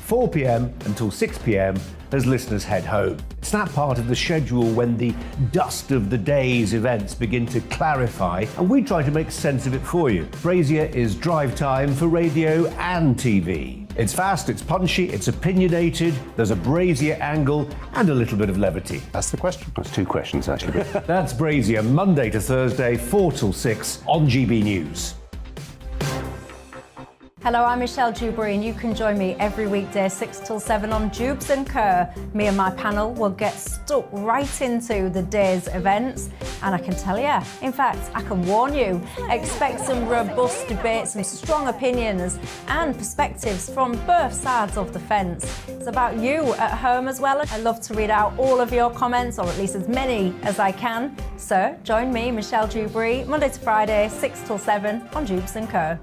4 p.m. until 6 p.m. as listeners head home. It's that part of the schedule when the dust of the day's events begin to clarify, and we try to make sense of it for you. Brazier is drive time for radio and TV. It's fast, it's punchy, it's opinionated, there's a Brazier angle, and a little bit of levity. That's the question. That's 2 questions, actually. That's Brazier, Monday to Thursday, 4 till 6 on GB News. Hello, I'm Michelle Dewberry, and you can join me every weekday 6 till 7 on Jubes and Kerr. Me and my panel will get stuck right into the day's events, and I can tell you, in fact, I can warn you, expect some robust debates, some strong opinions and perspectives from both sides of the fence. It's about you at home as well. I love to read out all of your comments, or at least as many as I can. So join me, Michelle Dewberry, Monday to Friday, 6 till 7 on Jubes and Kerr.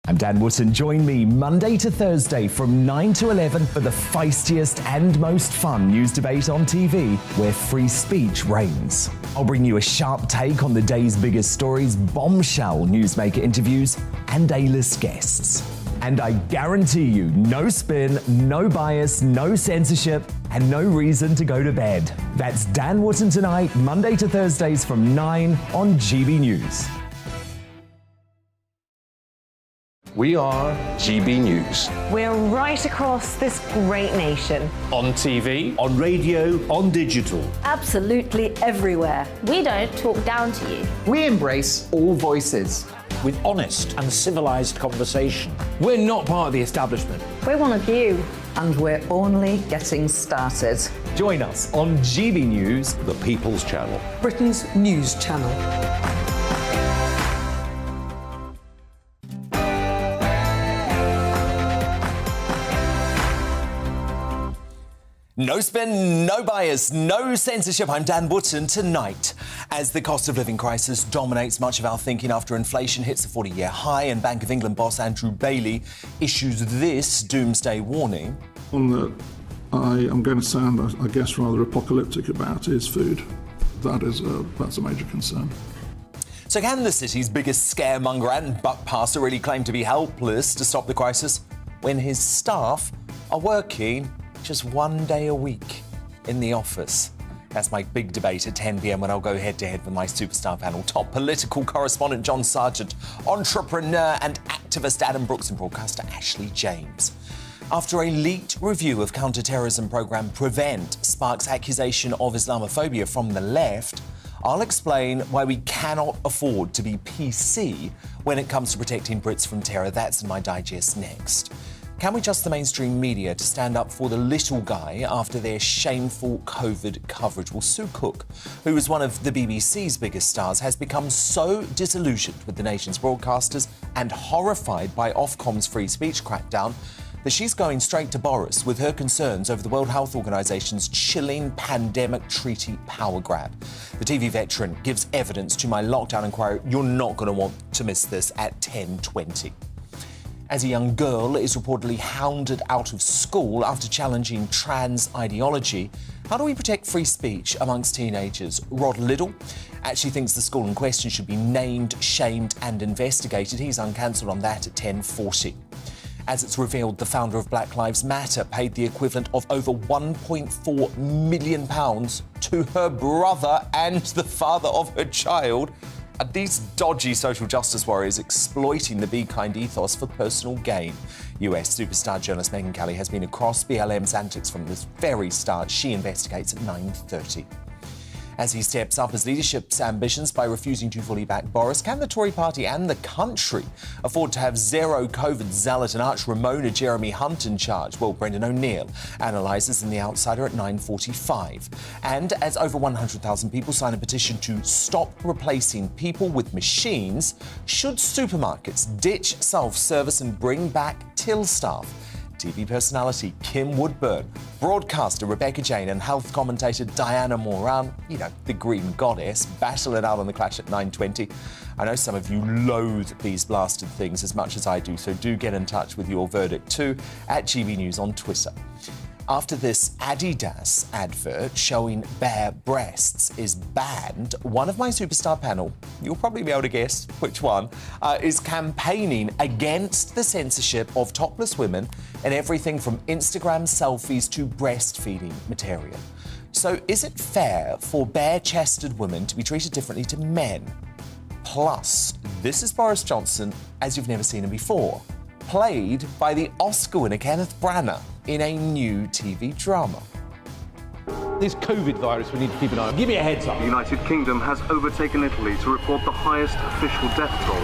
I'm Dan Wootton. Join me Monday to Thursday from 9 to 11 for the feistiest and most fun news debate on TV, where free speech reigns. I'll bring you a sharp take on the day's biggest stories, bombshell newsmaker interviews, and A-list guests. And I guarantee you, no spin, no bias, no censorship, and no reason to go to bed. That's Dan Wootton tonight, Monday to Thursdays from 9 on GB News. We are GB News. We're right across this great nation. On TV. On radio, on digital. Absolutely everywhere. We don't talk down to you. We embrace all voices. With honest and civilised conversation. We're not part of the establishment. We're one of you. And we're only getting started. Join us on GB News, the People's Channel. Britain's news channel. No spin, no bias, no censorship. I'm Dan Wootton tonight. As the cost of living crisis dominates much of our thinking after inflation hits a 40-year high and Bank of England boss Andrew Bailey issues this doomsday warning. One that I am going to sound, I guess, rather apocalyptic about is food. That's a major concern. So can the city's biggest scaremonger and buck passer really claim to be helpless to stop the crisis when his staff are working just 1 day a week in the office? That's my big debate at 10 p.m. when I'll go head-to-head with my superstar panel. Top political correspondent John Sargent, entrepreneur and activist Adam Brooks, and broadcaster Ashley James. After a leaked review of counter-terrorism programme Prevent sparks accusation of Islamophobia from the left, I'll explain why we cannot afford to be PC when it comes to protecting Brits from terror. That's in my digest next. Can we trust the mainstream media to stand up for the little guy after their shameful COVID coverage? Well, Sue Cook, who is one of the BBC's biggest stars, has become so disillusioned with the nation's broadcasters and horrified by Ofcom's free speech crackdown that she's going straight to Boris with her concerns over the World Health Organization's chilling pandemic treaty power grab. The TV veteran gives evidence to my lockdown inquiry. You're not going to want to miss this at 10:20. As a young girl is reportedly hounded out of school after challenging trans ideology, how do we protect free speech amongst teenagers? Rod Liddell actually thinks the school in question should be named, shamed and investigated. He's uncancelled on that at 10:40. As it's revealed, the founder of Black Lives Matter paid the equivalent of over £1.4 million to her brother and the father of her child. Are these dodgy social justice warriors exploiting the Be Kind ethos for personal gain? US superstar journalist Megyn Kelly has been across BLM's antics from the very start. She investigates at 9:30. As he steps up his leadership's ambitions by refusing to fully back Boris, can the Tory party and the country afford to have zero COVID zealot and arch Ramona Jeremy Hunt in charge? Well, Brendan O'Neill analyses in The Outsider at 9:45. And as over 100,000 people sign a petition to stop replacing people with machines, should supermarkets ditch self-service and bring back till staff? TV personality Kim Woodburn, broadcaster Rebecca Jane and health commentator Diana Moran, you know, the Green Goddess, battle it out on The Clash at 9:20. I know some of you loathe these blasted things as much as I do, so do get in touch with your verdict too at GB News on Twitter. After this Adidas advert showing bare breasts is banned, one of my superstar panel, you'll probably be able to guess which one, is campaigning against the censorship of topless women and everything from Instagram selfies to breastfeeding material. So is it fair for bare-chested women to be treated differently to men? Plus, this is Boris Johnson as you've never seen him before, played by the Oscar winner Kenneth Branagh in a new TV drama. This COVID virus we need to keep an eye on. Give me a heads up. The United Kingdom has overtaken Italy to report the highest official death toll.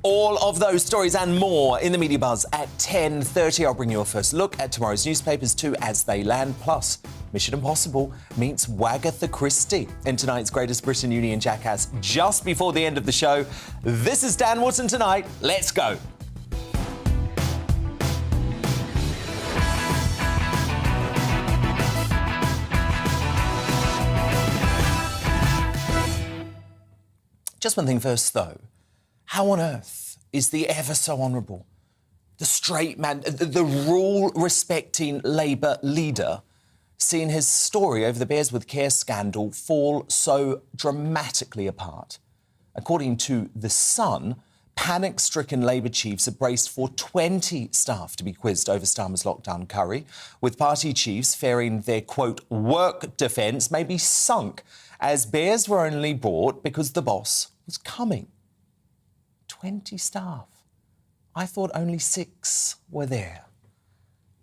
All of those stories and more in the Media Buzz at 10:30. I'll bring you a first look at tomorrow's newspapers too as they land. Plus, Mission Impossible meets Wagatha Christie in tonight's Greatest Britain Uni and Jackass just before the end of the show. This is Dan Wootton Tonight. Let's go. Just one thing first, though. How on earth is the ever so honourable, the straight man, the rule-respecting Labour leader seeing his story over the Bears with Care scandal fall so dramatically apart? According to The Sun, panic-stricken Labour chiefs have braced for 20 staff to be quizzed over Starmer's lockdown curry, with party chiefs fearing their, quote, work defence may be sunk as Bears were only brought because the boss was coming. 20 staff. I thought only 6 were there.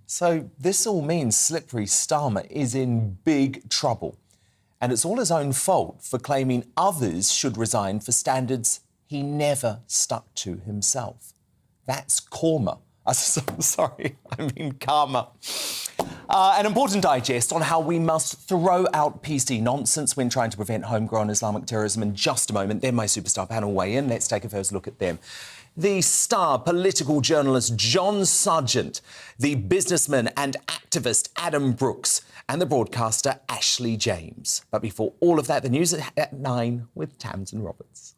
So this all means slippery Starmer is in big trouble. And it's all his own fault for claiming others should resign for standards he never stuck to himself. That's karma. Sorry, I mean karma. An important digest on how we must throw out PC nonsense when trying to prevent homegrown Islamic terrorism in just a moment. Then my superstar panel weigh in. Let's take a first look at them. The star political journalist John Sargent, the businessman and activist Adam Brooks, and the broadcaster Ashley James. But before all of that, the news at 9 with Tamsin Roberts.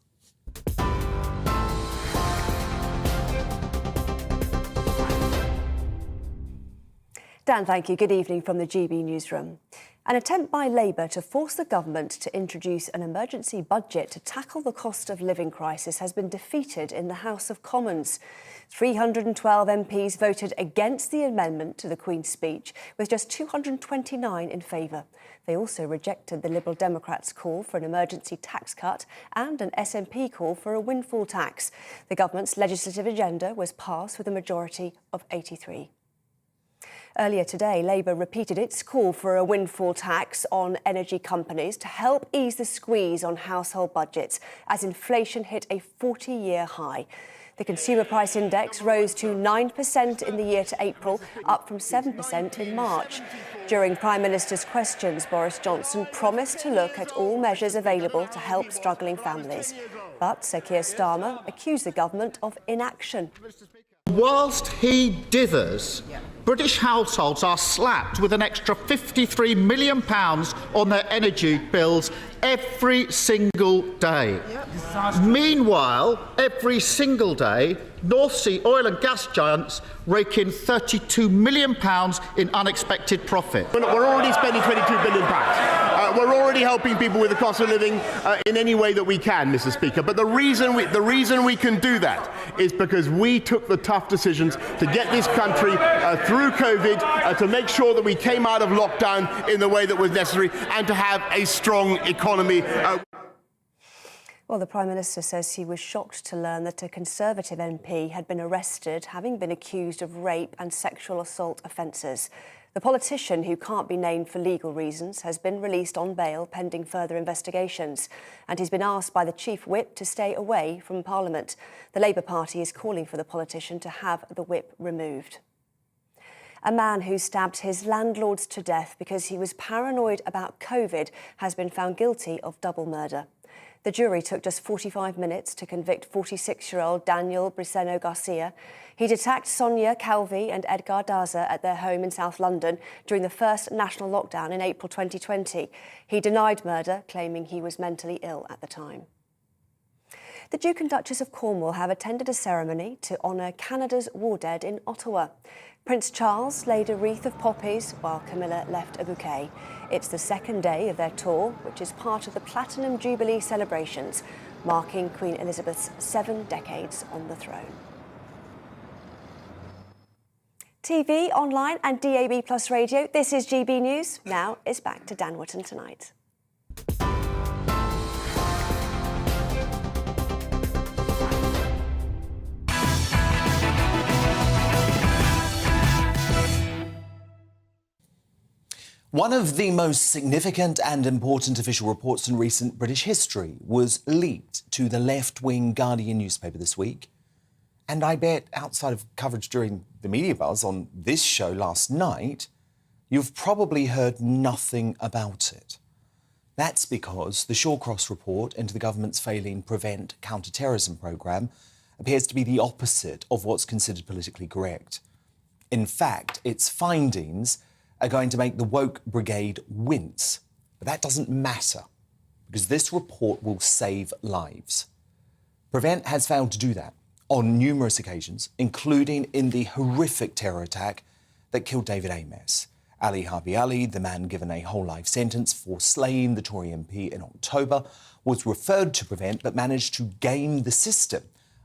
Dan, thank you. Good evening from the GB newsroom. An attempt by Labour to force the government to introduce an emergency budget to tackle the cost of living crisis has been defeated in the House of Commons. 312 MPs voted against the amendment to the Queen's speech, with just 229 in favour. They also rejected the Liberal Democrats' call for an emergency tax cut and an SNP call for a windfall tax. The government's legislative agenda was passed with a majority of 83. Earlier today, Labour repeated its call for a windfall tax on energy companies to help ease the squeeze on household budgets as inflation hit a 40-year high. The Consumer Price Index rose to 9% in the year to April, up from 7% in March. During Prime Minister's questions, Boris Johnson promised to look at all measures available to help struggling families. But Sir Keir Starmer accused the government of inaction. Whilst he dithers, British households are slapped with an extra £53 million on their energy bills every single day. Meanwhile, every single day, North Sea oil and gas giants rake in £32 million in unexpected profit. We're already spending £22 billion. We're already helping people with the cost of living in any way that we can, Mr. Speaker. But the reason we can do that is because we took the tough decisions to get this country through COVID, to make sure that we came out of lockdown in the way that was necessary, and to have a strong economy. Well, the Prime Minister says he was shocked to learn that a Conservative MP had been arrested, having been accused of rape and sexual assault offences. The politician, who can't be named for legal reasons, has been released on bail pending further investigations, and he's been asked by the Chief Whip to stay away from Parliament. The Labour Party is calling for the politician to have the whip removed. A man who stabbed his landlords to death because he was paranoid about COVID has been found guilty of double murder. The jury took just 45 minutes to convict 46-year-old Daniel Briceno Garcia. He'd attacked Sonia Calvi and Edgar Daza at their home in South London during the first national lockdown in April 2020. He denied murder, claiming he was mentally ill at the time. The Duke and Duchess of Cornwall have attended a ceremony to honour Canada's war dead in Ottawa. Prince Charles laid a wreath of poppies while Camilla left a bouquet. It's the second day of their tour, which is part of the Platinum Jubilee celebrations, marking Queen Elizabeth's 7 decades on the throne. TV, online and DAB+ radio, this is GB News. Now it's back to Dan Wootton Tonight. One of the most significant and important official reports in recent British history was leaked to the left-wing Guardian newspaper this week. And I bet outside of coverage during the media buzz on this show last night, you've probably heard nothing about it. That's because the Shawcross report into the government's failing Prevent counter-terrorism programme appears to be the opposite of what's considered politically correct. In fact, its findings are going to make the woke brigade wince. But that doesn't matter, because this report will save lives. Prevent has failed to do that on numerous occasions, including in the horrific terror attack that killed David Ames. Ali Harbi Ali, the man given a whole life sentence for slaying the Tory MP in October, was referred to Prevent but managed to game the system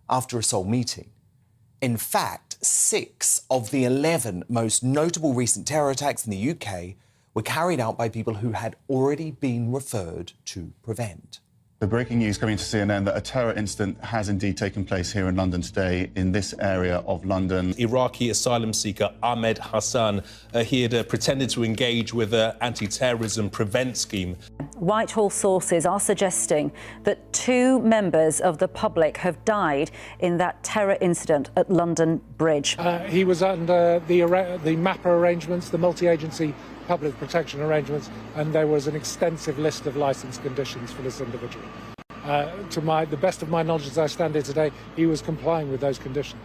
after a sole meeting. In fact, 6 of the 11 most notable recent terror attacks in the UK were carried out by people who had already been referred to Prevent. The breaking news coming to CNN that a terror incident has indeed taken place here in London today, in this area of London. Iraqi asylum seeker Ahmed Hassan, he had pretended to engage with an anti-terrorism Prevent scheme. Whitehall sources are suggesting that 2 members of the public have died in that terror incident at London Bridge. He was under the MAPA arrangements, the multi-agency public protection arrangements, and there was an extensive list of licence conditions for this individual. To the best of my knowledge as I stand here today, he was complying with those conditions.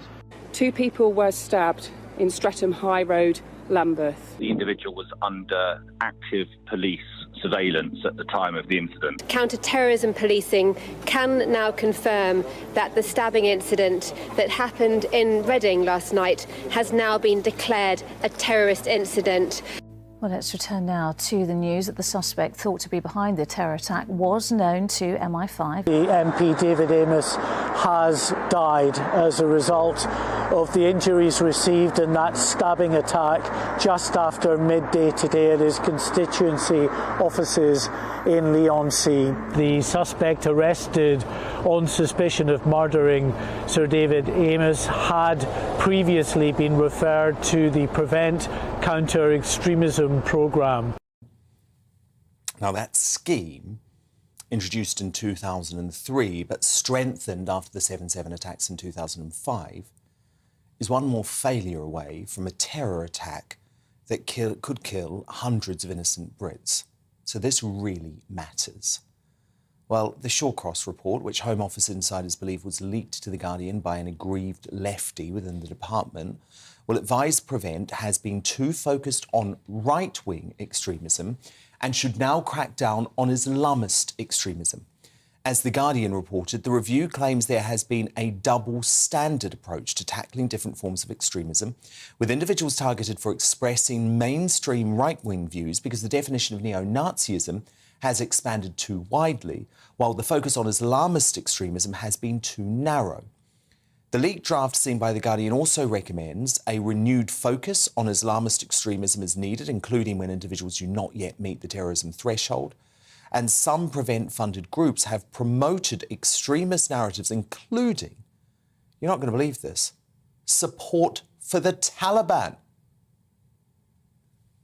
2 people were stabbed in Streatham High Road, Lambeth. The individual was under active police surveillance at the time of the incident. Counter-terrorism policing can now confirm that the stabbing incident that happened in Reading last night has now been declared a terrorist incident. Well, let's return now to the news that the suspect thought to be behind the terror attack was known to MI5. The MP David Amos has died as a result of the injuries received in that stabbing attack just after midday today at his constituency offices in Leigh-on-Sea. The suspect arrested on suspicion of murdering Sir David Amos had previously been referred to the Prevent counter-extremism programme. Now, that scheme, introduced in 2003 but strengthened after the 7/7 attacks in 2005, is one more failure away from a terror attack that could kill hundreds of innocent Brits. So this really matters. Well, the Shawcross report, which Home Office insiders believe was leaked to The Guardian by an aggrieved lefty within the department, will advise Prevent has been too focused on right-wing extremism and should now crack down on Islamist extremism. As The Guardian reported, the review claims there has been a double-standard approach to tackling different forms of extremism, with individuals targeted for expressing mainstream right-wing views because the definition of neo-Nazism has expanded too widely, while the focus on Islamist extremism has been too narrow. The leaked draft seen by The Guardian also recommends a renewed focus on Islamist extremism is needed, including when individuals do not yet meet the terrorism threshold. And some Prevent-funded groups have promoted extremist narratives, including, you're not going to believe this, support for the Taliban.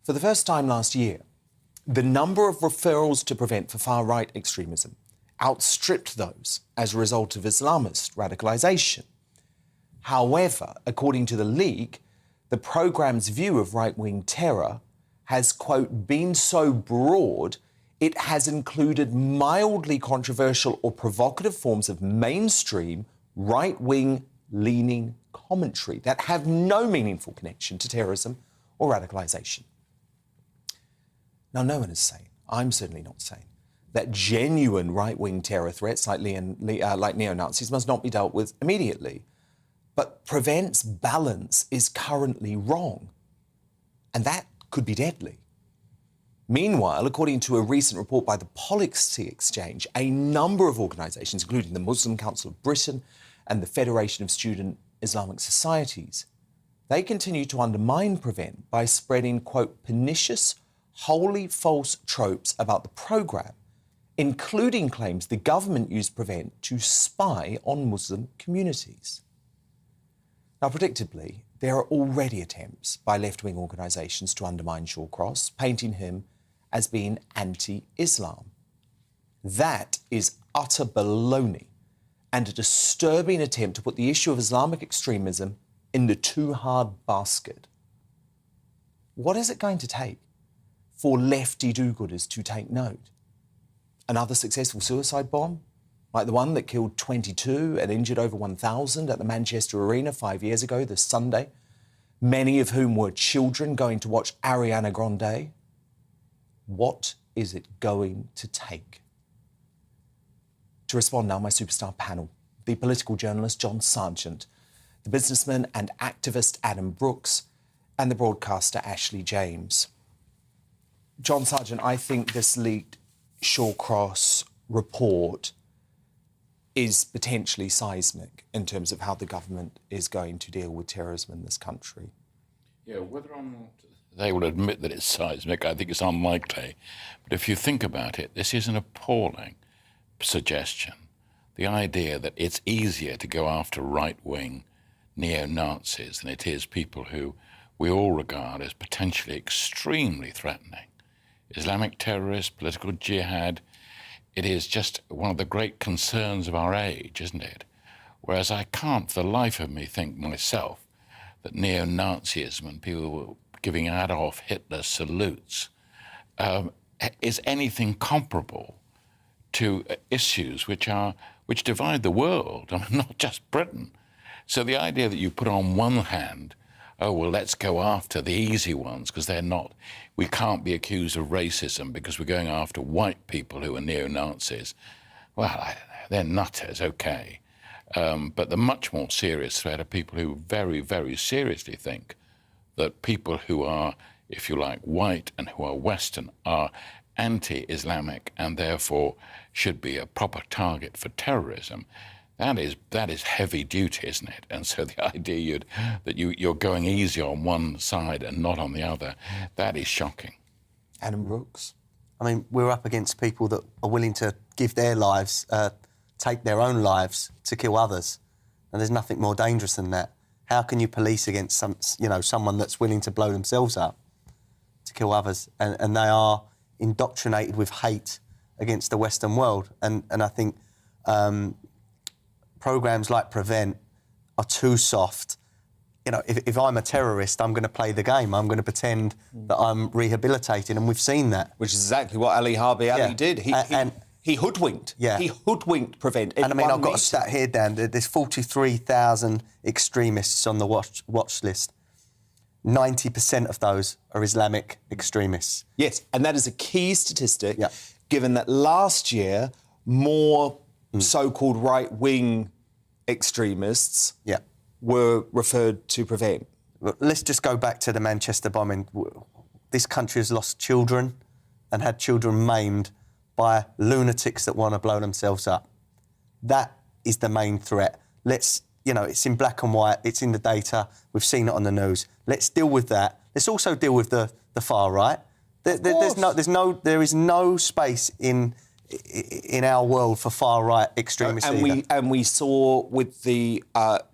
For the first time last year, the number of referrals to Prevent for far-right extremism outstripped those as a result of Islamist radicalisation. However, according to the leak, the programme's view of right-wing terror has, quote, been so broad it has included mildly controversial or provocative forms of mainstream right-wing leaning commentary that have no meaningful connection to terrorism or radicalisation. Now, no one is saying, I'm certainly not saying, that genuine right-wing terror threats like neo-Nazis must not be dealt with immediately. But prevent's balance is currently wrong, and that could be deadly. Meanwhile, according to a recent report by the Policy Exchange, a number of organisations, including the Muslim Council of Britain and the Federation of Student Islamic Societies, they continue to undermine Prevent by spreading, quote, pernicious, wholly false tropes about the programme, including claims the government used Prevent to spy on Muslim communities. Now, predictably, there are already attempts by left-wing organisations to undermine Shawcross, painting him as being anti-Islam. That is utter baloney and a disturbing attempt to put the issue of Islamic extremism in the too hard basket. What is it going to take for lefty do-gooders to take note? Another successful suicide bomb, like the one that killed 22 and injured over 1,000 at the Manchester Arena 5 years ago this Sunday, many of whom were children going to watch Ariana Grande? What is it going to take? To respond now, my superstar panel, the political journalist John Sargent, the businessman and activist Adam Brooks, and the broadcaster Ashley James. John Sargent, I think this leaked Shawcross report is potentially seismic in terms of how the government is going to deal with terrorism in this country. Yeah, whether or not they will admit that it's seismic, I think it's unlikely. But if you think about it, this is an appalling suggestion. The idea that it's easier to go after right-wing neo-Nazis than it is people who we all regard as potentially extremely threatening. Islamic terrorists, political jihad, it is just one of the great concerns of our age, isn't it? Whereas I can't for the life of me think myself that neo-Nazism and people were giving Adolf Hitler salutes is anything comparable to issues which divide the world, I mean, not just Britain. So the idea that you put on one hand, oh, well, let's go after the easy ones because we can't be accused of racism because we're going after white people who are neo-Nazis. Well, I don't know, they're nutters, okay. But the much more serious threat are people who very, very seriously think that people who are, if you like, white and who are Western are anti-Islamic and therefore should be a proper target for terrorism. That is heavy duty, isn't it? And so the idea that you're going easy on one side and not on the other, that is shocking. Adam Brooks? I mean, we're up against people that are willing to give their lives, take their own lives to kill others. And there's nothing more dangerous than that. How can you police against someone that's willing to blow themselves up to kill others? And they are indoctrinated with hate against the Western world. And I think programmes like Prevent are too soft. You know, if I'm a terrorist, I'm going to play the game. I'm going to pretend that I'm rehabilitated, and we've seen that. Which is exactly what Ali Harbi Ali did. He hoodwinked. Yeah. He hoodwinked Prevent. And I mean, I've got a stat here, Dan. There's 43,000 extremists on the watch list. 90% of those are Islamic extremists. Yes, and that is a key statistic, given that last year more so-called right-wing extremists were referred to Prevent. Let's just go back to the Manchester bombing. This country has lost children and had children maimed by lunatics that want to blow themselves up. That is the main threat. Let's, it's in black and white, it's in the data, we've seen it on the news. Let's deal with that. Let's also deal with the far right. There is no space in our world for far right extremists. And we saw with the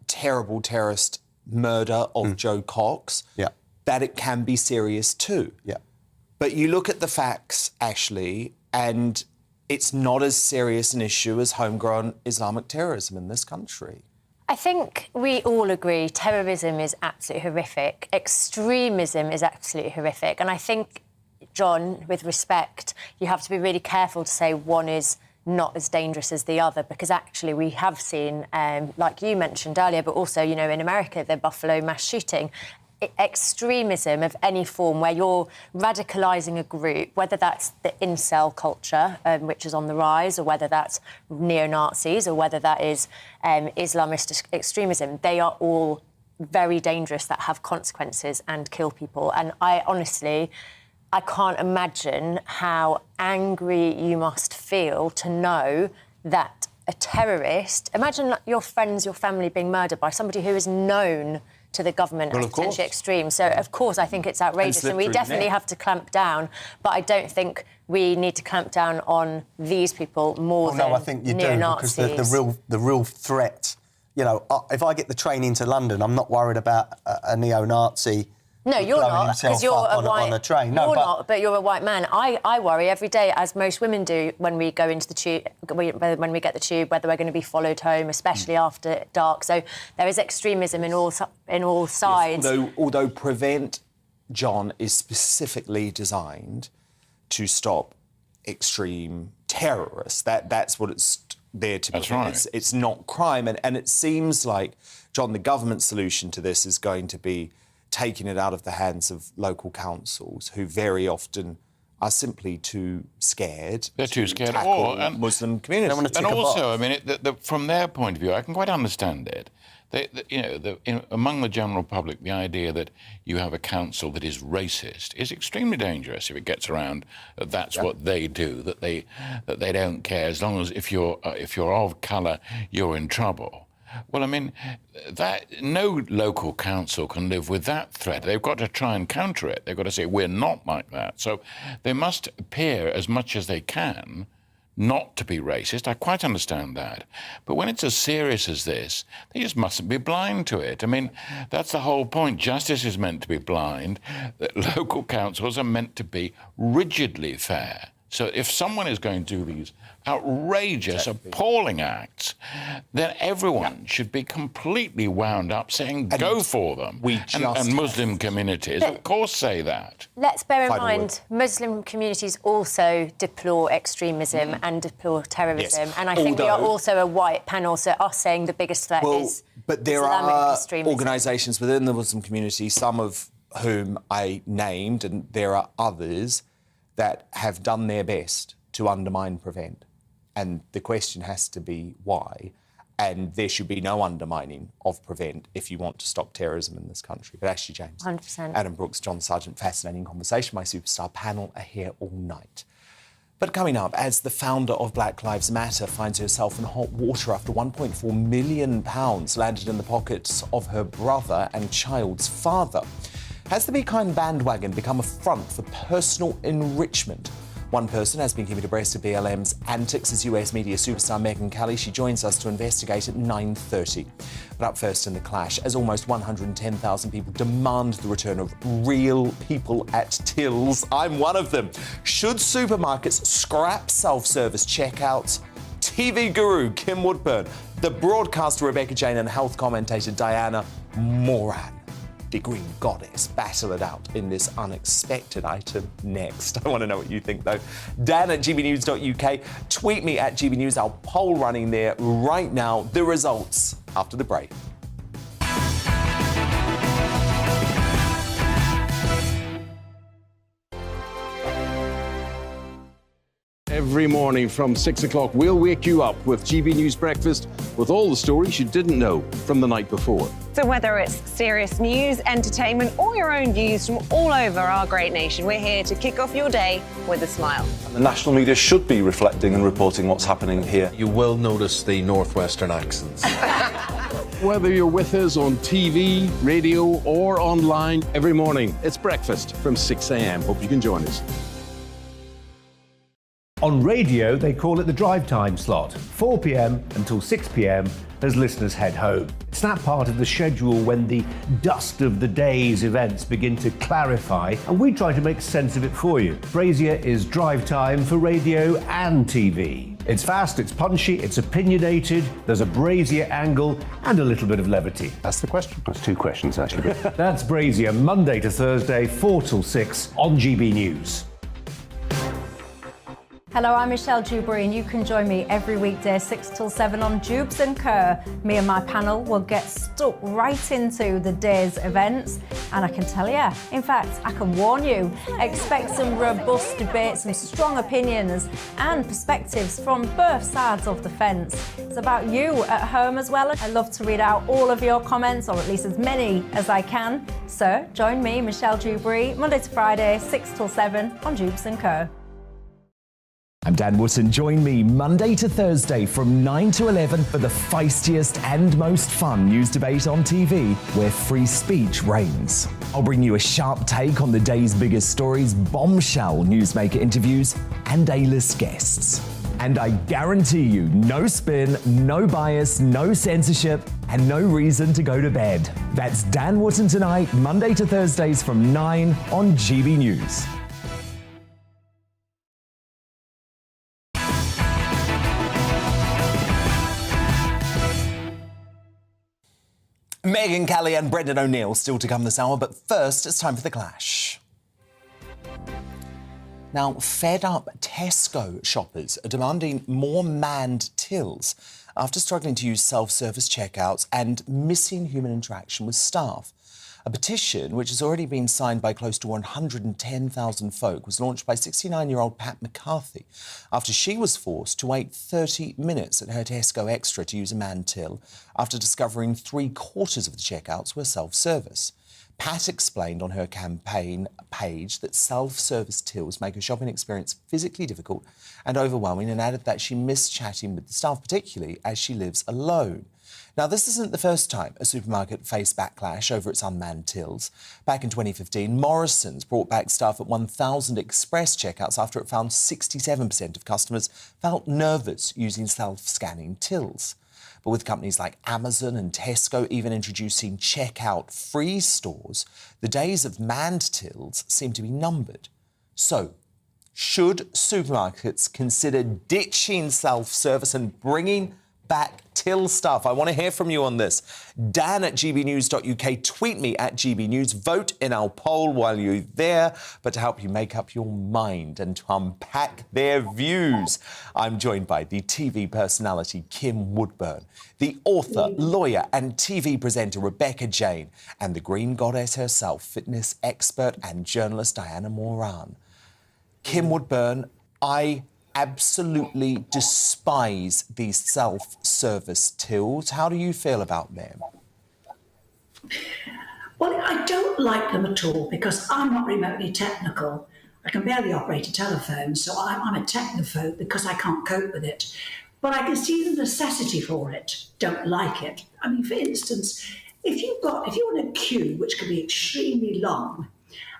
terrible terrorist murder of Joe Cox that it can be serious too. Yeah. But you look at the facts, Ashley, and it's not as serious an issue as homegrown Islamic terrorism in this country. I think we all agree terrorism is absolutely horrific. Extremism is absolutely horrific. And I think, John, with respect, you have to be really careful to say one is not as dangerous as the other, because actually we have seen, like you mentioned earlier, but also, in America, the Buffalo mass shooting, extremism of any form where you're radicalising a group, whether that's the incel culture, which is on the rise, or whether that's neo-Nazis, or whether that is Islamist extremism, they are all very dangerous, that have consequences and kill people. And I can't imagine how angry you must feel to know that a terrorist... Imagine your friends, your family being murdered by somebody who is known to the government as potentially extreme. So, of course, I think it's outrageous, and we definitely have to clamp down. But I don't think we need to clamp down on these people more than no, I think you do, because the real threat... You know, if I get the train into London, I'm not worried about a neo-Nazi... No, you're not, because you're on a train. No, you're not, but you're a white man. I worry every day, as most women do, when we go into the tube, when we get the tube, whether we're going to be followed home, especially after dark. So there is extremism in all sides. Yes, although Prevent, John, is specifically designed to stop extreme terrorists. That's what it's there to prevent. That's right. It's not crime, and it seems like, John, the government's solution to this is going to be taking it out of the hands of local councils, who very often are simply too scared. They're too scared. And Muslim communities. And also, I mean, from their point of view, I can quite understand it. Among the general public, the idea that you have a council that is racist is extremely dangerous if it gets around that that's what they do, that they don't care, as long as if you're of colour, you're in trouble. Well, I mean, no local council can live with that threat. They've got to try and counter it. They've got to say, we're not like that. So they must appear as much as they can not to be racist. I quite understand that. But when it's as serious as this, they just mustn't be blind to it. I mean, that's the whole point. Justice is meant to be blind. Local councils are meant to be rigidly fair. So if someone is going to do these outrageous, appalling acts, then everyone should be completely wound up saying, go for them. And Muslim communities, of course, say that. Let's bear in mind, Muslim communities also deplore extremism and deplore terrorism. Yes. And I think we are also a white panel, so us saying the biggest threat is but there Islamic are extremism. organisations within the Muslim community, some of whom I named, and there are others that have done their best to undermine Prevent. And the question has to be why. And there should be no undermining of Prevent if you want to stop terrorism in this country. But Ashley James, 100%. Adam Brooks, John Sargent, fascinating conversation. My superstar panel are here all night. But coming up, as the founder of Black Lives Matter finds herself in hot water after £1.4 million landed in the pockets of her brother and child's father. Has the Be Kind bandwagon become a front for personal enrichment? One person has been keeping abreast of BLM's antics as US media superstar Megyn Kelly. She joins us to investigate at 9:30. But up first in the clash, as almost 110,000 people demand the return of real people at tills. I'm one of them. Should supermarkets scrap self-service checkouts? TV guru Kim Woodburn, the broadcaster Rebecca Jane, and health commentator Diana Moran, the Green Goddess, battle it out in this unexpected item next. I want to know what you think, though. Dan at gbnews.uk. Tweet me at gbnews. Our poll running there right now. The results after the break. Every morning from 6 o'clock, we'll wake you up with GB News Breakfast with all the stories you didn't know from the night before. So whether it's serious news, entertainment, or your own views from all over our great nation, we're here to kick off your day with a smile. The national media should be reflecting and reporting what's happening here. You will notice the northwestern accents. Whether you're with us on TV, radio, or online, every morning, it's breakfast from 6 a.m. Hope you can join us. On radio, they call it the drive time slot, 4 p.m. until 6 p.m. as listeners head home. It's that part of the schedule when the dust of the day's events begin to clarify, and we try to make sense of it for you. Brazier is drive time for radio and TV. It's fast, it's punchy, it's opinionated, there's a Brazier angle and a little bit of levity. That's the question. That's two questions, actually. That's Brazier, Monday to Thursday, 4 till 6 on GB News. Hello, I'm Michelle Dewberry, and you can join me every weekday 6 till 7 on Jubes & Co. Me and my panel will get stuck right into the day's events, and I can tell you, in fact, I can warn you, expect some robust debates, some strong opinions and perspectives from both sides of the fence. It's about you at home as well. I love to read out all of your comments, or at least as many as I can. So join me, Michelle Dewberry, Monday to Friday, 6 till 7 on Jubes & Co. I'm Dan Wootton. Join me Monday to Thursday from 9 to 11 for the feistiest and most fun news debate on TV, where free speech reigns. I'll bring you a sharp take on the day's biggest stories, bombshell newsmaker interviews, and A-list guests. And I guarantee you, no spin, no bias, no censorship, and no reason to go to bed. That's Dan Wootton tonight, Monday to Thursdays from 9 on GB News. Megyn Kelly and Brendan O'Neill still to come this hour, but first it's time for The Clash. Now, fed up Tesco shoppers are demanding more manned tills after struggling to use self-service checkouts and missing human interaction with staff. A petition, which has already been signed by close to 110,000 folk, was launched by 69-year-old Pat McCarthy after she was forced to wait 30 minutes at her Tesco Extra to use a manned till after discovering 3/4 of the checkouts were self-service. Pat explained on her campaign page that self-service tills make her shopping experience physically difficult and overwhelming, and added that she missed chatting with the staff, particularly as she lives alone. Now, this isn't the first time a supermarket faced backlash over its unmanned tills. Back in 2015, Morrison's brought back staff at 1,000 express checkouts after it found 67% of customers felt nervous using self-scanning tills. But with companies like Amazon and Tesco even introducing checkout-free stores, the days of manned tills seem to be numbered. So, should supermarkets consider ditching self-service and bringing back till stuff? I want to hear from you on this. Dan at gbnews.uk, tweet me at gbnews, vote in our poll while you're there. But to help you make up your mind and to unpack their views, I'm joined by the TV personality Kim Woodburn, the author, lawyer and TV presenter Rebecca Jane, and the Green Goddess herself, fitness expert and journalist Diana Moran. Kim Woodburn, I absolutely despise these self-service tills. How do you feel about them? Well, I don't like them at all because I'm not remotely technical. I can barely operate a telephone, so I'm a technophobe because I can't cope with it. But I can see the necessity for it. Don't like it. I mean, for instance, if you're in a queue, which can be extremely long,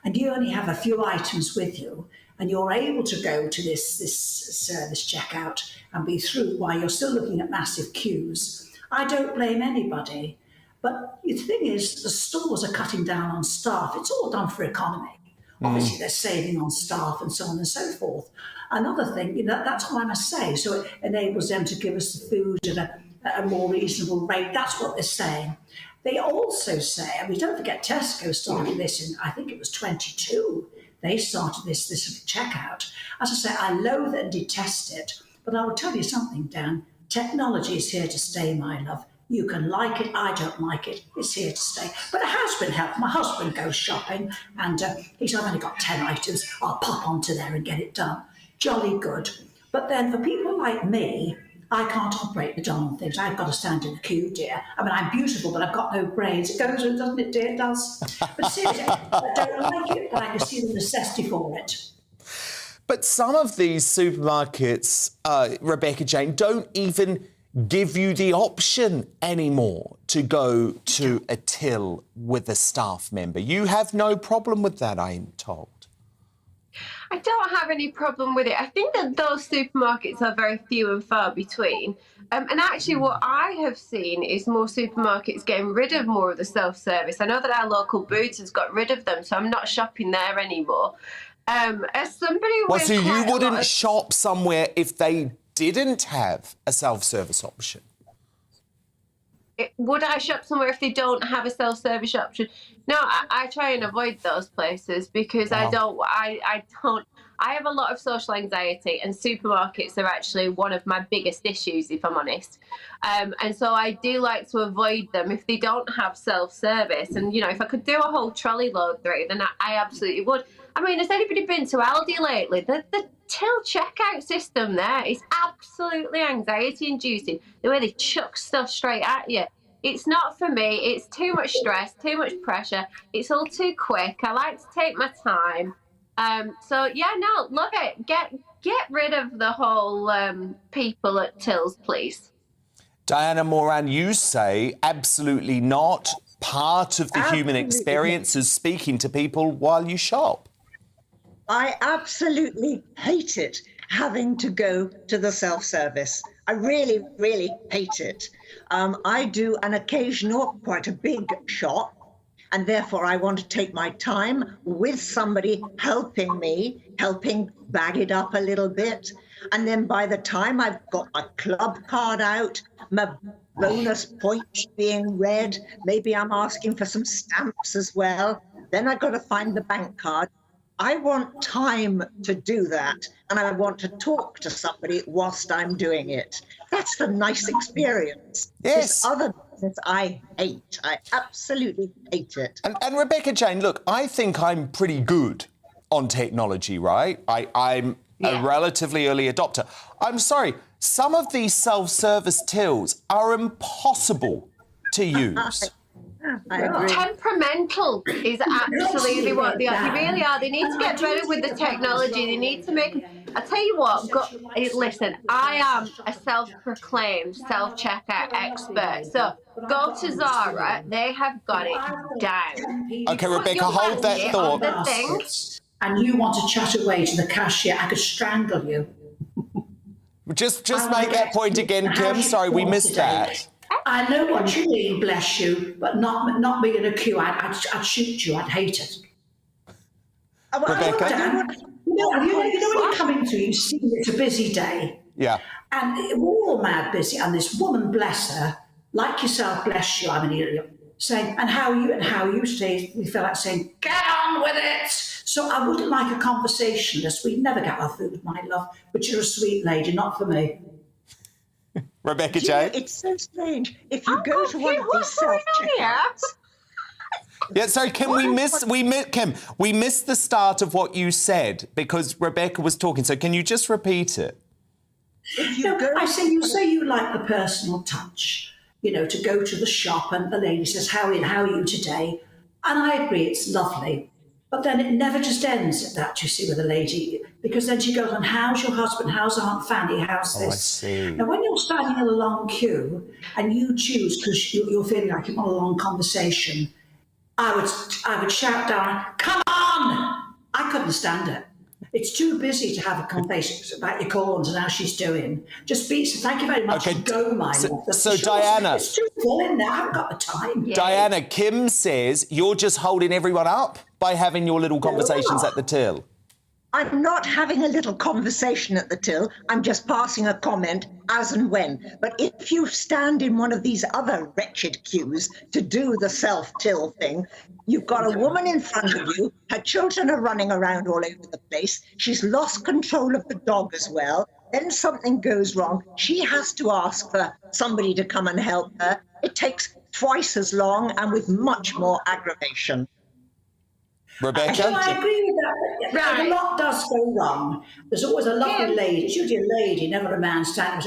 and you only have a few items with you, and you're able to go to this service checkout and be through while you're still looking at massive queues, I don't blame anybody. But the thing is, the stores are cutting down on staff. It's all done for economy. Obviously, they're saving on staff and so on and so forth. Another thing, that's what I must say. So it enables them to give us the food at a more reasonable rate. That's what they're saying. They also say, I mean, don't forget Tesco started this in, I think it was 22. They started this checkout. As I say, I loathe and detest it. But I will tell you something, Dan. Technology is here to stay, my love. You can like it, I don't like it. It's here to stay. But it has been helpful. My husband goes shopping and he said, I've only got 10 items. I'll pop onto there and get it done. Jolly good. But then for people like me, I can't operate the darn things. I've got to stand in the queue, dear. I mean, I'm beautiful, but I've got no brains. It goes, doesn't it, dear? It does. But seriously, I don't like it, but I can see the necessity for it. But some of these supermarkets, Rebecca Jane, don't even give you the option anymore to go to a till with a staff member. You have no problem with that, I'm told. I don't have any problem with it. I think that those supermarkets are very few and far between. And actually what I have seen is more supermarkets getting rid of more of the self-service. I know that our local Boots has got rid of them, so I'm not shopping there anymore. As somebody Well, with so you wouldn't shop somewhere if they didn't have a self-service option? Would I shop somewhere if they don't have a self-service option? No, I try and avoid those places because I I have a lot of social anxiety, and supermarkets are actually one of my biggest issues, if I'm honest. And so I do like to avoid them if they don't have self-service. And, if I could do a whole trolley load through, then I absolutely would. I mean, has anybody been to Aldi lately? The till checkout system there is absolutely anxiety-inducing, the way they chuck stuff straight at you. It's not for me. It's too much stress, too much pressure. It's all too quick. I like to take my time. So yeah, no, love it. Get rid of the whole people at tills, please. Diana Moran, you say absolutely not. Part of the human experience is speaking to people while you shop. I absolutely hate it, having to go to the self-service. I really, really hate it. I do an occasional, quite a big shop, and therefore I want to take my time with somebody helping me, helping bag it up a little bit. And then by the time I've got my club card out, my bonus points being read, maybe I'm asking for some stamps as well, then I've got to find the bank card. I want time to do that, and I want to talk to somebody whilst I'm doing it. That's the nice experience. Yes. This other business I hate. I absolutely hate it. And Rebecca Jane, look, I think I'm pretty good on technology, right? I'm a relatively early adopter. I'm sorry, some of these self-service tills are impossible to use. Temperamental is absolutely what they are. They really are. They need to get better with the technology. They need to make... I tell you what, listen, I am a self-proclaimed self-checkout expert. So go to Zara. They have got it down. OK, Rebecca, hold that thought. And you want to chat away to the cashier, I could strangle you. Just make that point again, Kim. Sorry, we missed that. I know what you mean, bless you, but not being in a queue. I'd shoot you. I'd hate it. Rebecca? You know when you're coming through, you see it's a busy day. Yeah. And we're all mad busy. And this woman, bless her, like yourself, bless you, I'm an idiot, saying, and how are you today? We feel like saying, get on with it. So I wouldn't like a conversationalist. We'd never get our food, my love, but you're a sweet lady, not for me. Rebecca Jane? It's so strange. If you go to one of these self-checkouts... Yeah, sorry, Kim, we missed the start of what you said because Rebecca was talking. So can you just repeat it? I say you like the personal touch, to go to the shop and the lady says, how are you today? And I agree, it's lovely. But then it never just ends at that, you see, with a lady, because then she goes on, how's your husband? How's Aunt Fanny? How's this? I see. Now, when you're standing in a long queue and you choose, because you're feeling like you want a long conversation, I would shout down, come on! I couldn't stand it. It's too busy to have a conversation about your corns and how she's doing. Just thank you very much. Okay, go, my love. So Diana... It's too full in there. I haven't got the time. Diana, Kim says you're just holding everyone up by having your little conversations at the till. I'm not having a little conversation at the till. I'm just passing a comment as and when. But if you stand in one of these other wretched queues to do the self-till thing, you've got a woman in front of you. Her children are running around all over the place. She's lost control of the dog as well. Then something goes wrong. She has to ask for somebody to come and help her. It takes twice as long and with much more aggravation. Rebecca? So I agree with that. Right. A lot does go wrong. There's always a lovely lady, it's usually a lady, never a man, standing and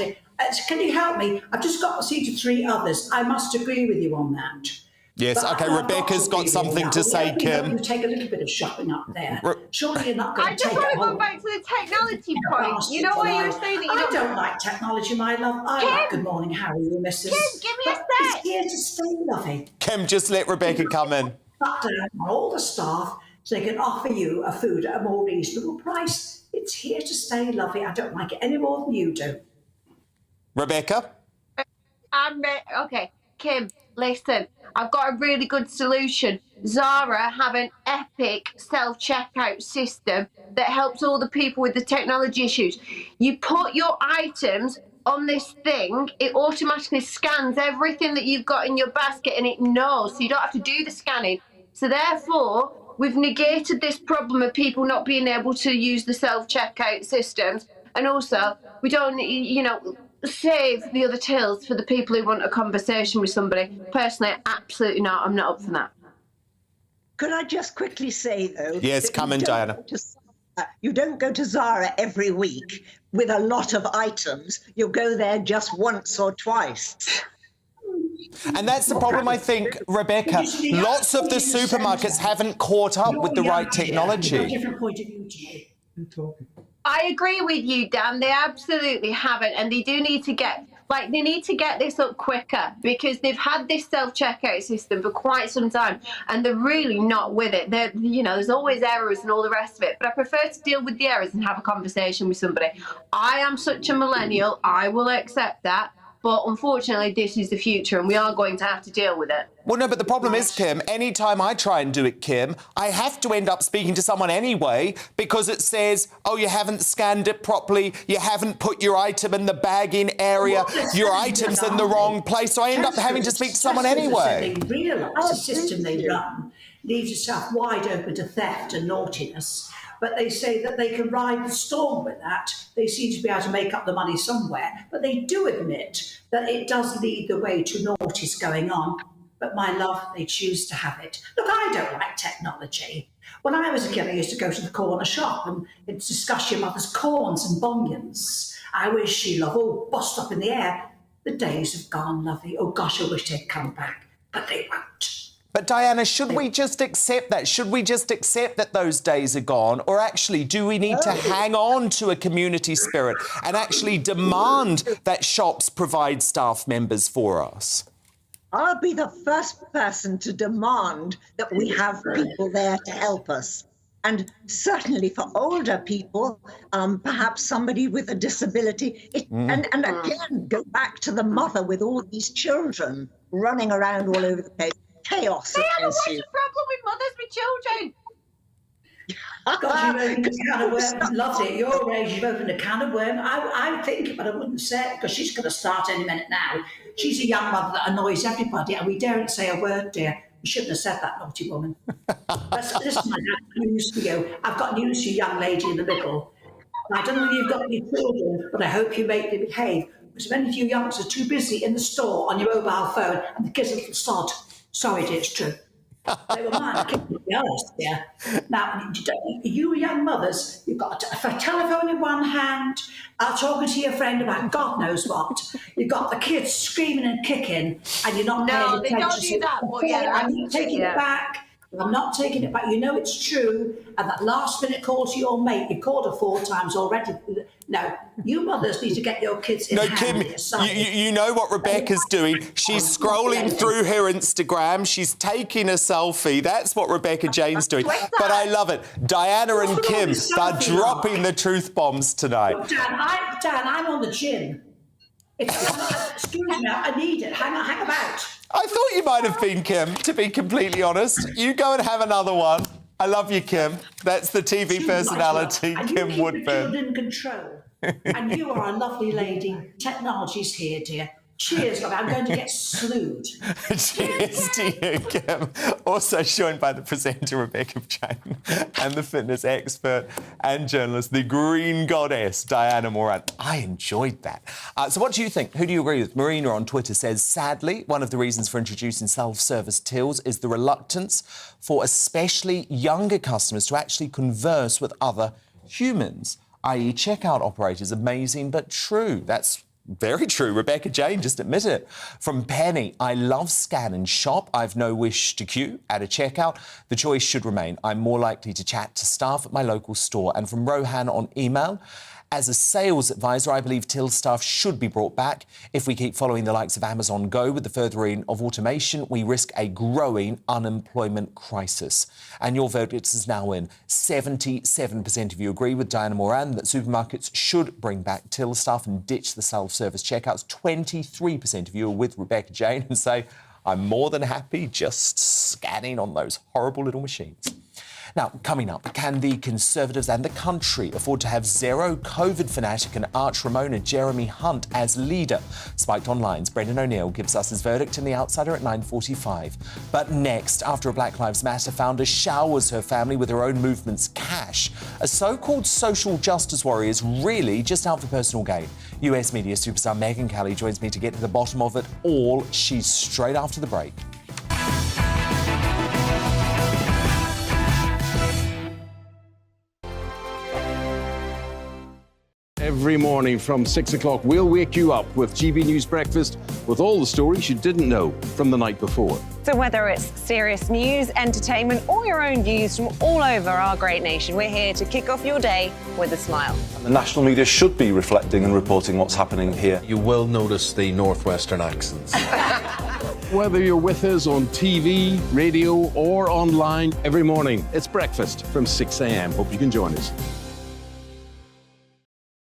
saying, can you help me? I've just got to see to 3 others. I must agree with you on that. Yes, but OK, Rebecca's got something to say, Kim. You take a little bit of shopping up there. Surely you're not going to take it I just want to go back to the technology point. You know what you were saying? That I don't like technology, my love. I like good morning, how are you, Mrs. Kim, give me a sec. It's here to stay, lovey. Kim, just let Rebecca come in. Cut down on all the staff so they can offer you a food at a more reasonable price. It's here to stay, lovely. I don't like it any more than you do. Rebecca? Okay, Kim, listen. I've got a really good solution. Zara have an epic self-checkout system that helps all the people with the technology issues. You put your items on this thing, it automatically scans everything that you've got in your basket and it knows, so you don't have to do the scanning. So therefore, we've negated this problem of people not being able to use the self-checkout systems. And also, we don't, save the other tills for the people who want a conversation with somebody. Personally, absolutely not. I'm not up for that. Could I just quickly say, though... Yes, come in, Diana. You don't go to Zara every week with a lot of items. You'll go there just once or twice. And that's the problem, I think, Rebecca. Lots of the supermarkets haven't caught up with the right technology. Different point of view to you. I agree with you, Dan. They absolutely haven't, and they do need to get this up quicker, because they've had this self-checkout system for quite some time, and they're really not with it. There's always errors and all the rest of it, but I prefer to deal with the errors and have a conversation with somebody. I am such a millennial. I will accept that. But unfortunately, this is the future, and we are going to have to deal with it. Well, no, but the problem is, Kim, any time I try and do it, Kim, I have to end up speaking to someone anyway, because it says, oh, you haven't scanned it properly, you haven't put your item in the bagging area, your item's in the wrong place, so I end up having to speak to someone anyway. They realise the system they run leaves itself wide open to theft and naughtiness. But they say that they can ride the storm with that. They seem to be able to make up the money somewhere. But they do admit that it does lead the way to naughties going on. But my love, they choose to have it. Look, I don't like technology. When I was a kid, I used to go to the corner shop and discuss your mother's corns and bunions. I wish she, love, all bossed up in the air. The days have gone, lovey. Oh, gosh, I wish they'd come back. But they won't. But Diana, should we just accept that? Should we just accept that those days are gone? Or actually, do we need to hang on to a community spirit and actually demand that shops provide staff members for us? I'll be the first person to demand that we have people there to help us. And certainly for older people, perhaps somebody with a disability. And again, go back to the mother with all these children running around all over the place. Chaos. They have a worse problem with mothers with children. God, you've opened a can of worms. Loved it. At your age, you've opened a can of worms. I think, but I wouldn't say it, because she's going to start any minute now. She's a young mother that annoys everybody, and we daren't say a word, dear. You shouldn't have said that, naughty woman. Listen, I have news for you. I've got news for you, young lady in the middle. I don't know if you've got any children, but I hope you make them behave. Because many of you youngsters are too busy in the store on your mobile phone, and the kids are little sod. Sorry, dear, it's true. They were mine. I can't be honest, yeah. Now, you young mothers, you've got a telephone in one hand, talking to your friend about God knows what. You've got the kids screaming and kicking, and you're not paying attention. No, they don't do that. Well, yeah, I'm taking it back. I'm not taking it back. You know it's true. And that last-minute call to your mate, you called her 4 times already. No, you mothers need to get your kids in hand. Kim, you know what Rebecca's doing. She's scrolling through her Instagram. She's taking a selfie. That's what Rebecca Jane's doing. But I love it. Diana and Kim are dropping the truth bombs tonight. Look, Dan, I'm on the gym. Excuse me, I need it. Hang about. I thought you might have been, Kim, to be completely honest. You go and have another one. I love you, Kim. That's the TV personality, Kim Woodburn. And you keep the children in control. And you are a lovely lady. Technology's here, dear. Cheers, love. I'm going to get slewed. Cheers to you, Kim. Also joined by the presenter, Rebecca Jane, and the fitness expert and journalist, the Green Goddess, Diana Moran. I enjoyed that. So what do you think? Who do you agree with? Marina on Twitter says, sadly, one of the reasons for introducing self-service tills is the reluctance for especially younger customers to actually converse with other humans, i.e. checkout operators. Amazing, but true. That's very true. Rebecca Jane just admitted it. From Penny, I love scan and shop. I've no wish to queue at a checkout. The choice should remain. I'm more likely to chat to staff at my local store. And from Rohan on email, as a sales advisor, I believe till staff should be brought back. If we keep following the likes of Amazon Go with the furthering of automation, we risk a growing unemployment crisis. And your verdict is now in. 77% of you agree with Diana Moran that supermarkets should bring back till staff and ditch the self-service checkouts. 23% of you are with Rebecca Jane and say, I'm more than happy just scanning on those horrible little machines. Now, coming up, can the Conservatives and the country afford to have zero COVID fanatic and arch Ramona Jeremy Hunt as leader? Spiked Online's Brendan O'Neill gives us his verdict in The Outsider at 9:45. But next, after a Black Lives Matter founder showers her family with her own movement's cash, a so-called social justice warrior is really just out for personal gain. US media superstar Megyn Kelly joins me to get to the bottom of it all. She's straight after the break. Every morning from 6 o'clock, we'll wake you up with GB News Breakfast with all the stories you didn't know from the night before. So whether it's serious news, entertainment, or your own views from all over our great nation, we're here to kick off your day with a smile. The national media should be reflecting and reporting what's happening here. You will notice the northwestern accents. Whether you're with us on TV, radio, or online, every morning, it's breakfast from 6 a.m. Hope you can join us.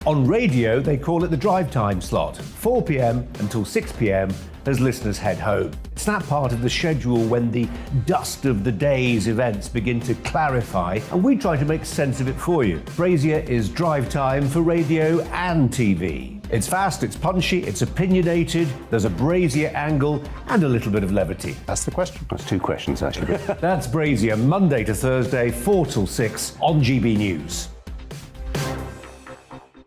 On radio, they call it the drive time slot, 4 p.m. until 6 p.m. as listeners head home. It's that part of the schedule when the dust of the day's events begin to clarify, and we try to make sense of it for you. Brazier is drive time for radio and TV. It's fast, it's punchy, it's opinionated, there's a Brazier angle, and a little bit of levity. That's the question. That's two questions, actually. That's Brazier, Monday to Thursday, 4 till 6 on GB News.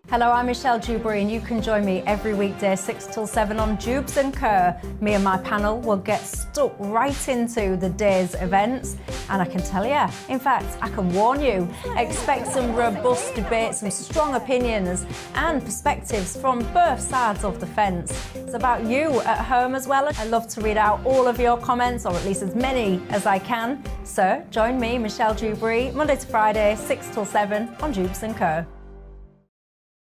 Hello, I'm Michelle Dewberry, and you can join me every weekday 6 till 7 on Jubes and Kerr. Me and my panel will get stuck right into the day's events, and I can tell you, in fact, I can warn you, expect some robust debates, some strong opinions and perspectives from both sides of the fence. It's about you at home as well. I love to read out all of your comments, or at least as many as I can. So join me, Michelle Dewberry, Monday to Friday, 6 till 7 on Jubes and Kerr.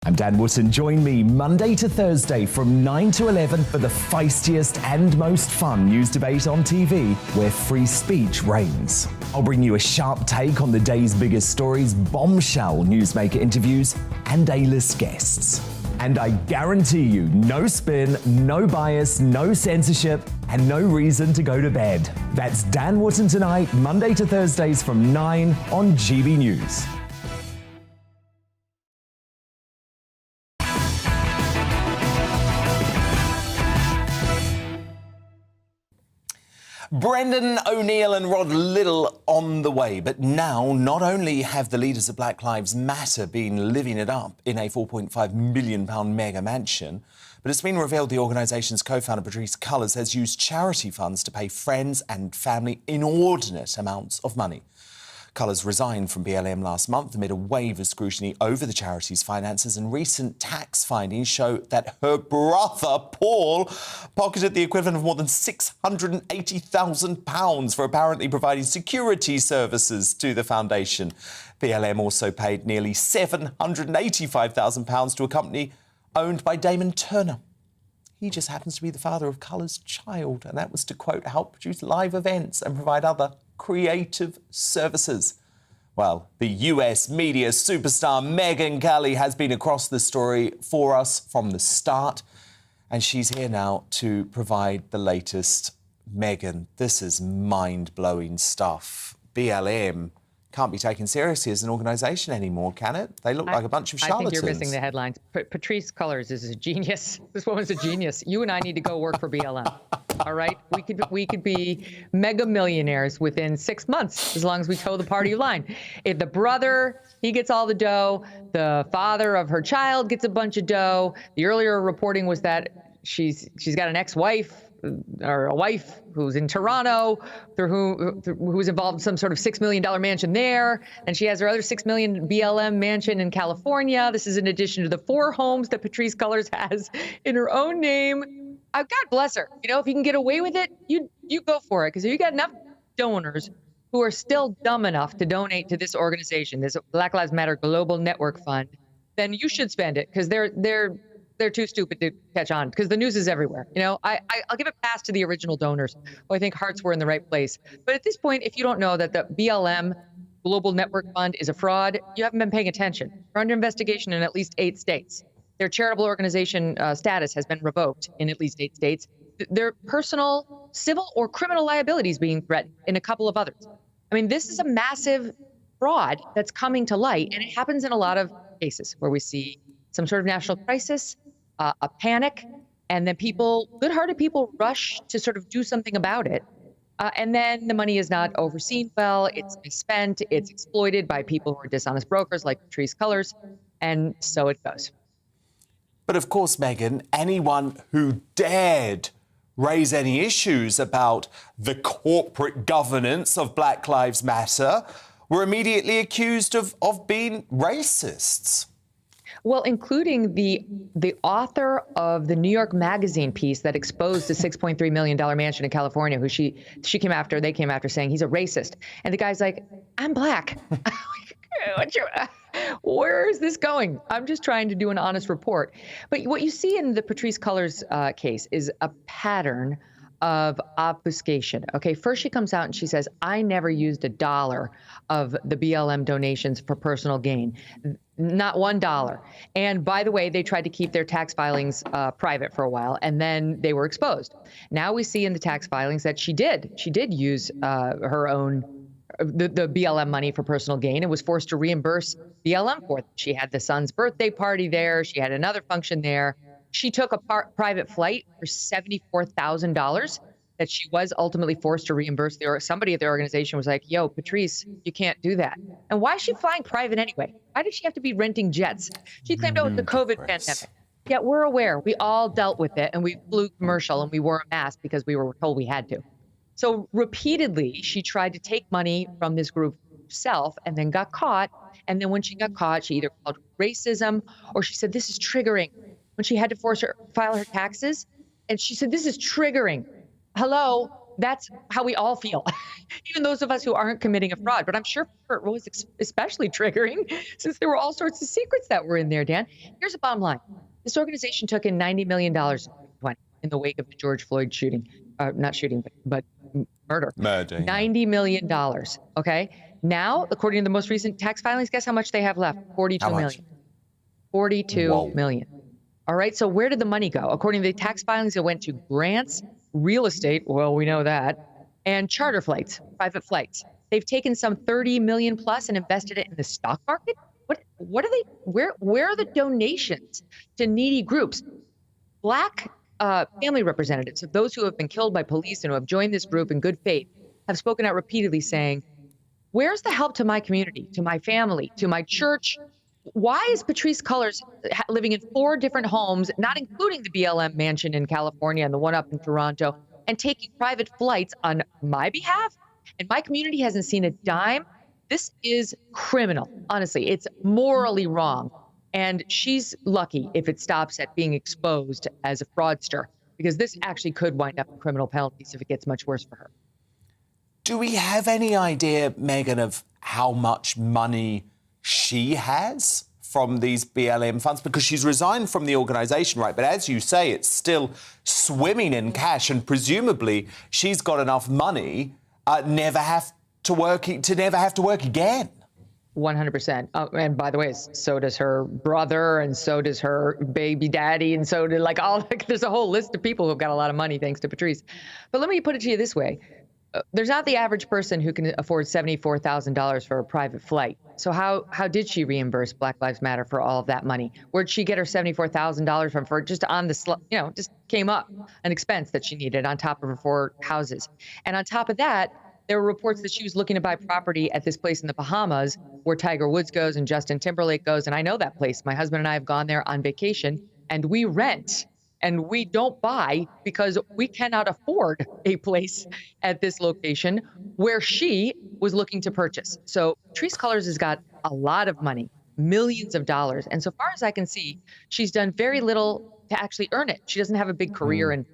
I'm Dan Wootton. Join me Monday to Thursday from 9 to 11 for the feistiest and most fun news debate on TV, where free speech reigns. I'll bring you a sharp take on the day's biggest stories, bombshell newsmaker interviews, and A-list guests. And I guarantee you, no spin, no bias, no censorship, and no reason to go to bed. That's Dan Wootton tonight, Monday to Thursdays from 9 on GB News. Brendan O'Neill and Rod Liddle on the way. But now, not only have the leaders of Black Lives Matter been living it up in a £4.5 million mega mansion, but it's been revealed the organisation's co-founder, Patrisse Cullors, has used charity funds to pay friends and family inordinate amounts of money. Cullors resigned from BLM last month amid a wave of scrutiny over the charity's finances, and recent tax findings show that her brother, Paul, pocketed the equivalent of more than £680,000 for apparently providing security services to the foundation. BLM also paid nearly £785,000 to a company owned by Damon Turner. He just happens to be the father of Cullors' child, and that was to, quote, help produce live events and provide other creative services. Well, the US media superstar Megyn Kelly has been across the story for us from the start, and she's here now to provide the latest. Megyn, this is mind-blowing stuff. BLM can't be taken seriously as an organisation anymore, can it? They look like a bunch of charlatans. I think you're missing the headlines. Patrisse Cullors is a genius. This woman's a genius. You and I need to go work for BLM. All right, we could be mega millionaires within 6 months as long as we toe the party line. If the brother, he gets all the dough. The father of her child gets a bunch of dough. The earlier reporting was that she's got an ex-wife or a wife who's in Toronto, who's involved in some sort of $6 million mansion there, and she has her other $6 million BLM mansion in California. This is in addition to the 4 homes that Patrisse Cullors has in her own name. God bless her. You know, if you can get away with it, you go for it, because if you got enough donors who are still dumb enough to donate to this organization, this Black Lives Matter Global Network Fund, then you should spend it, because they're too stupid to catch on, because the news is everywhere. You know, I'll give a pass to the original donors, who I think hearts were in the right place. But at this point, if you don't know that the BLM Global Network Fund is a fraud, you haven't been paying attention. They're under investigation in at least 8 states. Their charitable organization status has been revoked in at least 8 states. Their personal, civil, or criminal liabilities being threatened in a couple of others. I mean, this is a massive fraud that's coming to light. And it happens in a lot of cases where we see some sort of national crisis, a panic, and then good-hearted people rush to sort of do something about it. And then the money is not overseen well, it's misspent, it's exploited by people who are dishonest brokers like Patrisse Cullors, and so it goes. But of course, Megyn, anyone who dared raise any issues about the corporate governance of Black Lives Matter were immediately accused of being racists. Well, including the author of the New York Magazine piece that exposed the $6.3 million mansion in California, who they came after saying he's a racist. And the guy's like, I'm Black. Where is this going? I'm just trying to do an honest report. But what you see in the Patrisse Cullors case is a pattern of obfuscation. Okay, first she comes out and she says, I never used $1 of the BLM donations for personal gain. Not $1. And by the way, they tried to keep their tax filings private for a while, and then they were exposed. Now we see in the tax filings that she did use her own the BLM money for personal gain and was forced to reimburse BLM for it. She had the son's birthday party there. She had another function there. She took a private flight for $74,000 that she was ultimately forced to reimburse. Somebody at the organization was like, yo, Patrisse, you can't do that. And why is she flying private anyway? Why did she have to be renting jets? She claimed, oh, it's the COVID pandemic. Yeah, we're aware. We all dealt with it, and we flew commercial, and we wore a mask because we were told we had to. So repeatedly, she tried to take money from this group herself and then got caught. And then when she got caught, she either called racism or she said, this is triggering. When she had to file her taxes, and she said, this is triggering. Hello, that's how we all feel. Even those of us who aren't committing a fraud. But I'm sure for her it was especially triggering since there were all sorts of secrets that were in there, Dan. Here's the bottom line. This organization took in $90 million in the wake of the George Floyd shooting. Not shooting, but murder. Murder. $90 million. Okay. Now, according to the most recent tax filings, guess how much they have left? $42 million. $42 million. All right. So where did the money go? According to the tax filings, it went to grants, real estate. Well, we know that. And charter flights, private flights. They've taken some 30 million plus and invested it in the stock market. What are they? Where are the donations to needy groups? Black family representatives of those who have been killed by police and who have joined this group in good faith have spoken out repeatedly saying, where's the help to my community, to my family, to my church? Why is Patrisse Cullors living in 4 different homes, not including the BLM mansion in California and the one up in Toronto, and taking private flights on my behalf? And my community hasn't seen a dime. This is criminal. Honestly, it's morally wrong. And she's lucky if it stops at being exposed as a fraudster, because this actually could wind up in criminal penalties if it gets much worse for her. Do we have any idea, Megyn, of how much money she has from these BLM funds? Because she's resigned from the organisation, right? But as you say, it's still swimming in cash, and presumably she's got enough money never have to work again. 100%. And by the way, so does her brother, and so does her baby daddy, and so did there's a whole list of people who've got a lot of money thanks to Patrisse. But let me put it to you this way. There's not the average person who can afford $74,000 for a private flight. So how did she reimburse Black Lives Matter for all of that money? Where'd she get her $74,000 from for just on the, just came up an expense that she needed on top of her 4 houses. And on top of that, there were reports that she was looking to buy property at this place in the Bahamas where Tiger Woods goes and Justin Timberlake goes. And I know that place. My husband and I have gone there on vacation, and we rent and we don't buy because we cannot afford a place at this location where she was looking to purchase. So Patrisse Cullors has got a lot of money, millions of dollars. And so far as I can see, she's done very little to actually earn it. She doesn't have a big career in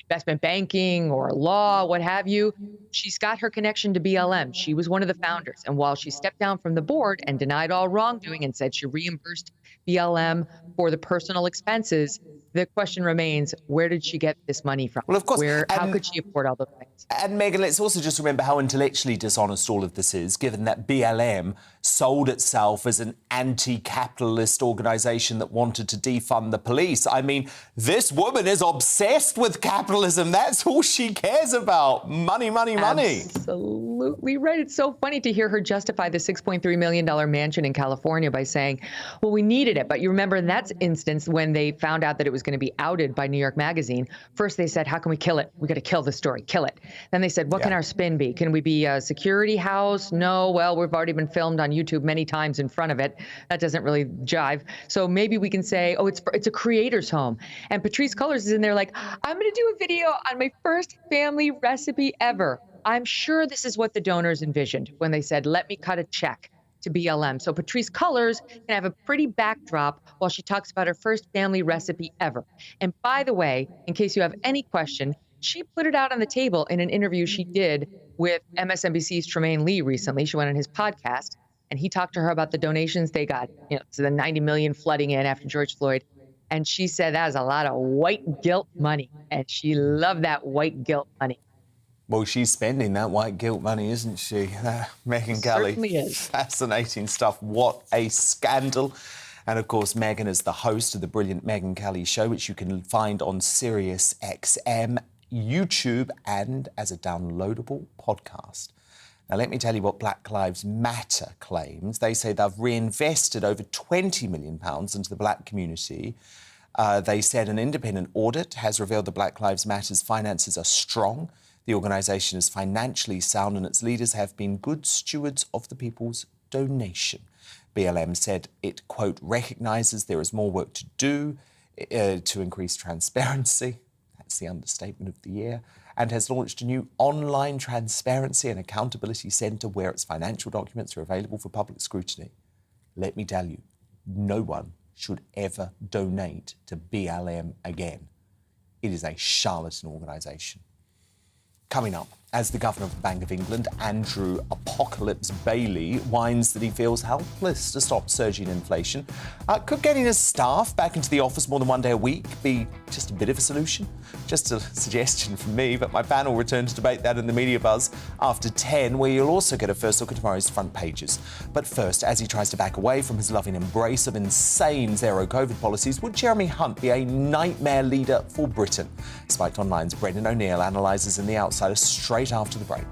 investment banking or law, what have you. She's got her connection to BLM. She was one of the founders. And while she stepped down from the board and denied all wrongdoing and said she reimbursed BLM for the personal expenses, the question remains, where did she get this money from? Well, of course. How could she afford all those things? And Megyn, let's also just remember how intellectually dishonest all of this is, given that BLM sold itself as an anti-capitalist organisation that wanted to defund the police. I mean, this woman is obsessed with capitalism. That's all she cares about. Money, money, money. Absolutely right. It's so funny to hear her justify the $6.3 million mansion in California by saying, well, we needed it. But you remember in that instance, when they found out that it was going to be outed by New York Magazine, first they said, how can we kill it? We got to kill the story, kill it. Then they said, what can our spin be? Can we be a security house? No, well, we've already been filmed on YouTube many times in front of it. That doesn't really jive. So maybe we can say, oh, it's a creator's home. And Patrisse Cullors is in there like, I'm going to do a video on my first family recipe ever. I'm sure this is what the donors envisioned when they said, let me cut a check to BLM. So Patrisse Cullors can have a pretty backdrop while she talks about her first family recipe ever. And by the way, in case you have any question, she put it out on the table in an interview she did with MSNBC's Tremaine Lee recently. She went on his podcast and he talked to her about the donations they got, so the 90 million flooding in after George Floyd. And she said that is a lot of white guilt money. And she loved that white guilt money. Well, she's spending that white guilt money, isn't she? Megyn Kelly. Certainly is. Fascinating stuff. What a scandal. And, of course, Megyn is the host of the brilliant Megyn Kelly Show, which you can find on Sirius XM, YouTube, and as a downloadable podcast. Now, let me tell you what Black Lives Matter claims. They say they've reinvested over £20 million into the black community. They said an independent audit has revealed that Black Lives Matter's finances are strong. The organisation is financially sound and its leaders have been good stewards of the people's donation. BLM said it, quote, recognises there is more work to do to increase transparency. That's the understatement of the year. And has launched a new online transparency and accountability centre where its financial documents are available for public scrutiny. Let me tell you, no one should ever donate to BLM again. It is a charlatan organisation. Coming up, as the Governor of the Bank of England, Andrew Apocalypse Bailey, whines that he feels helpless to stop surging inflation. Could getting his staff back into the office more than one day a week be just a bit of a solution? Just a suggestion from me, but my panel return to debate that in the Media Buzz after 10, where you'll also get a first look at tomorrow's front pages. But first, as he tries to back away from his loving embrace of insane zero-COVID policies, would Jeremy Hunt be a nightmare leader for Britain? Spiked Online's Brendan O'Neill analyses in The Outsider straight after the break.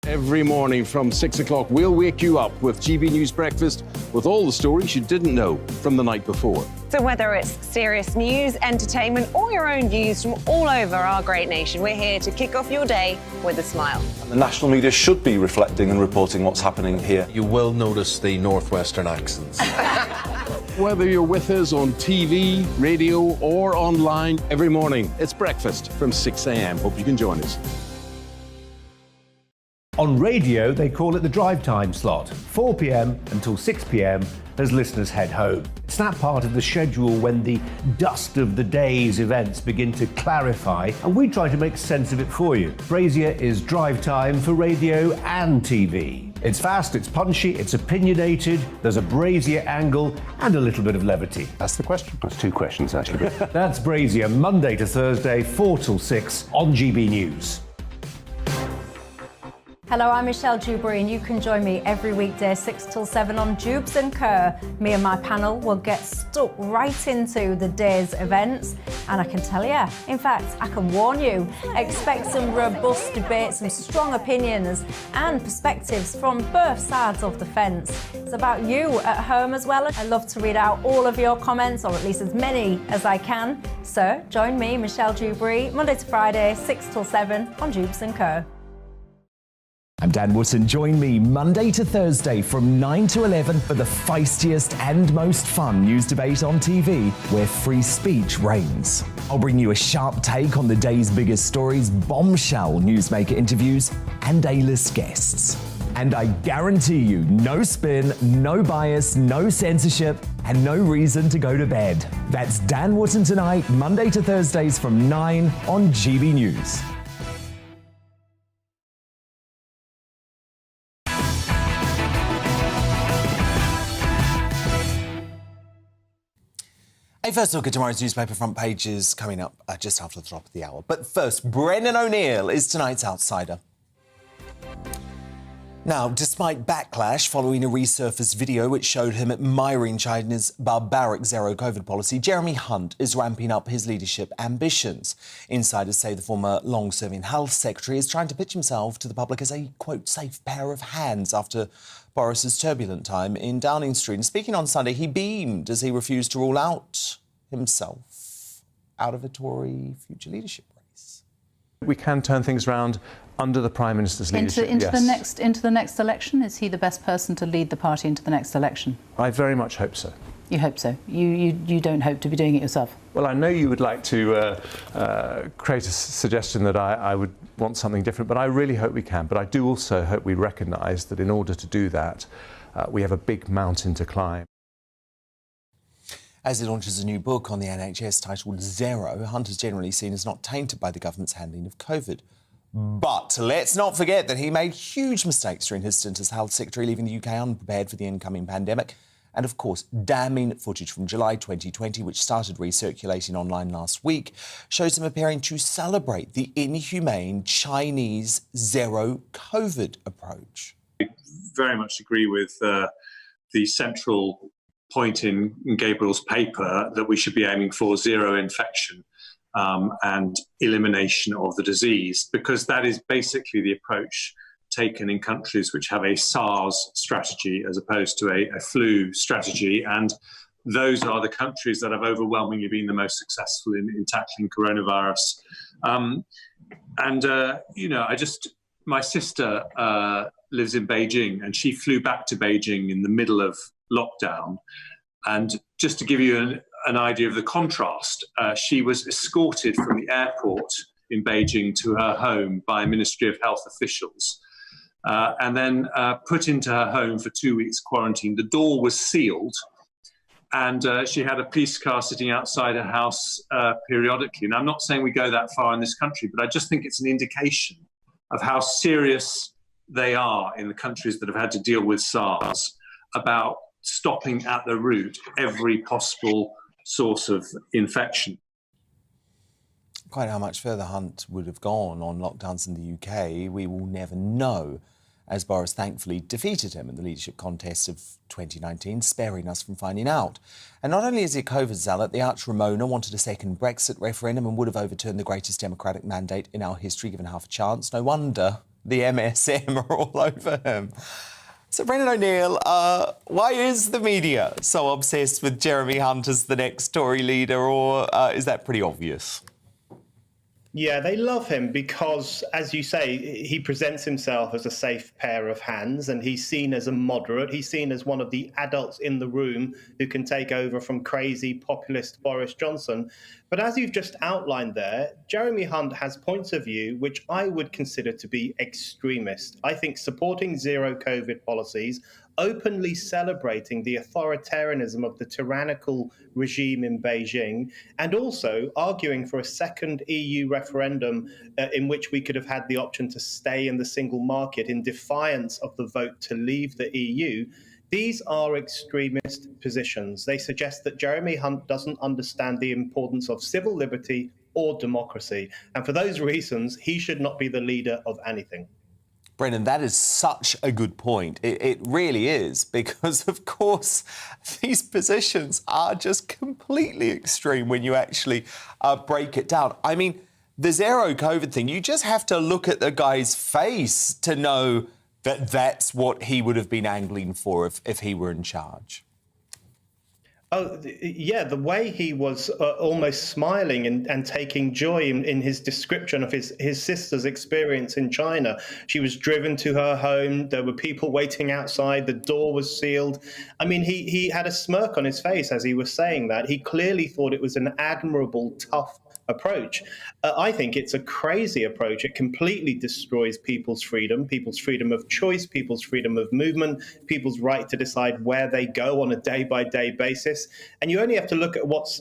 Every morning from 6 o'clock, we'll wake you up with GB News Breakfast with all the stories you didn't know from the night before. So whether it's serious news, entertainment, or your own views from all over our great nation, we're here to kick off your day with a smile. And the national media should be reflecting and reporting what's happening here. You will notice the northwestern accents. Whether you're with us on TV, radio, or online, every morning, it's breakfast from 6 a.m. Hope you can join us. On radio, they call it the drive time slot, 4 p.m. until 6 p.m. as listeners head home. It's that part of the schedule when the dust of the day's events begin to clarify, and we try to make sense of it for you. Brazier is drive time for radio and TV. It's fast, it's punchy, it's opinionated, there's a Brazier angle, and a little bit of levity. That's the question. That's two questions, actually. That's Brazier, Monday to Thursday, 4 till 6 on GB News. Hello, I'm Michelle Dewberry, and you can join me every weekday 6 till 7 on Jubes and Kerr. Me and my panel will get stuck right into the day's events, and I can tell you, in fact, I can warn you, expect some robust debates, some strong opinions and perspectives from both sides of the fence. It's about you at home as well. I love to read out all of your comments, or at least as many as I can. So join me, Michelle Dewberry, Monday to Friday, 6 till 7 on Jubes and Kerr. I'm Dan Wootton. Join me Monday to Thursday from 9 to 11 for the feistiest and most fun news debate on TV, where free speech reigns. I'll bring you a sharp take on the day's biggest stories, bombshell newsmaker interviews, and A-list guests. And I guarantee you, no spin, no bias, no censorship, and no reason to go to bed. That's Dan Wootton tonight, Monday to Thursdays from 9 on GB News. A first look at tomorrow's newspaper front pages coming up just after the top of the hour. But first, Brendan O'Neill is tonight's outsider. Now, despite backlash following a resurfaced video which showed him admiring China's barbaric zero-COVID policy, Jeremy Hunt is ramping up his leadership ambitions. Insiders say the former long-serving health secretary is trying to pitch himself to the public as a, quote, safe pair of hands after Boris's turbulent time in Downing Street. And speaking on Sunday, he beamed as he refused to rule out himself out of a Tory future leadership race. We can turn things around under the Prime Minister's leadership. Into the next election? Is he the best person to lead the party into the next election? I very much hope so. You hope so? You don't hope to be doing it yourself? Well, I know you would like to create a suggestion that I would want something different, but I really hope we can. But I do also hope we recognise that in order to do that, we have a big mountain to climb. As he launches a new book on the NHS titled Zero, Hunt is generally seen as not tainted by the government's handling of COVID. But let's not forget that he made huge mistakes during his stint as health secretary, leaving the UK unprepared for the incoming pandemic. And of course, damning footage from July 2020, which started recirculating online last week, shows him appearing to celebrate the inhumane Chinese zero COVID approach. I very much agree with the central point in Gabriel's paper that we should be aiming for zero infection and elimination of the disease, because that is basically the approach taken in countries which have a SARS strategy as opposed to a flu strategy. And those are the countries that have overwhelmingly been the most successful in tackling coronavirus. My sister lives in Beijing, and she flew back to Beijing in the middle of lockdown. And just to give you an idea of the contrast, she was escorted from the airport in Beijing to her home by Ministry of Health officials, and then put into her home for 2 weeks quarantine. The door was sealed, and she had a police car sitting outside her house periodically. And I'm not saying we go that far in this country, but I just think it's an indication of how serious they are in the countries that have had to deal with SARS about stopping at the root every possible source of infection. Quite how much further Hunt would have gone on lockdowns in the UK, we will never know, as Boris thankfully defeated him in the leadership contest of 2019, sparing us from finding out. And not only is he a COVID zealot, the arch Ramona wanted a second Brexit referendum and would have overturned the greatest democratic mandate in our history given half a chance. No wonder the MSM are all over him. So, Brendan O'Neill, why is the media so obsessed with Jeremy Hunt as the next Tory leader, or is that pretty obvious? Yeah, they love him because, as you say, he presents himself as a safe pair of hands, and he's seen as a moderate. He's seen as one of the adults in the room who can take over from crazy populist Boris Johnson. But as you've just outlined there, Jeremy Hunt has points of view which I would consider to be extremist. I think supporting zero COVID policies, openly celebrating the authoritarianism of the tyrannical regime in Beijing, and also arguing for a second EU referendum in which we could have had the option to stay in the single market in defiance of the vote to leave the EU. These are extremist positions. They suggest that Jeremy Hunt doesn't understand the importance of civil liberty or democracy. And for those reasons, he should not be the leader of anything. Brendan, that is such a good point. It really is, because, of course, these positions are just completely extreme when you actually break it down. I mean, the zero COVID thing, you just have to look at the guy's face to know that that's what he would have been angling for if he were in charge. Oh, yeah, the way he was almost smiling and taking joy in his description of his sister's experience in China. She was driven to her home. There were people waiting outside. The door was sealed. I mean, he had a smirk on his face as he was saying that. He clearly thought it was an admirable, tough approach. I think it's a crazy approach. It completely destroys people's freedom of choice, people's freedom of movement, people's right to decide where they go on a day-by-day basis. And you only have to look at what's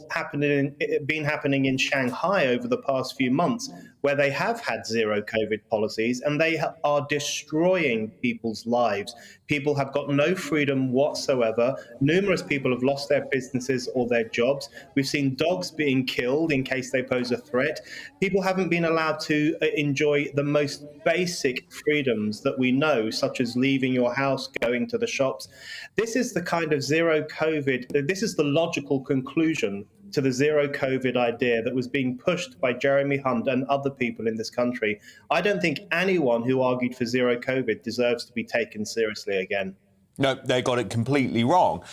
been happening in Shanghai over the past few months, where they have had zero COVID policies and they are destroying people's lives. People have got no freedom whatsoever. Numerous people have lost their businesses or their jobs. We've seen dogs being killed in case they pose a threat. People haven't been allowed to enjoy the most basic freedoms that we know, such as leaving your house, going to the shops. This is the kind of zero COVID, this is the logical conclusion to the zero COVID idea that was being pushed by Jeremy Hunt and other people in this country. I don't think anyone who argued for zero COVID deserves to be taken seriously again. No, they got it completely wrong.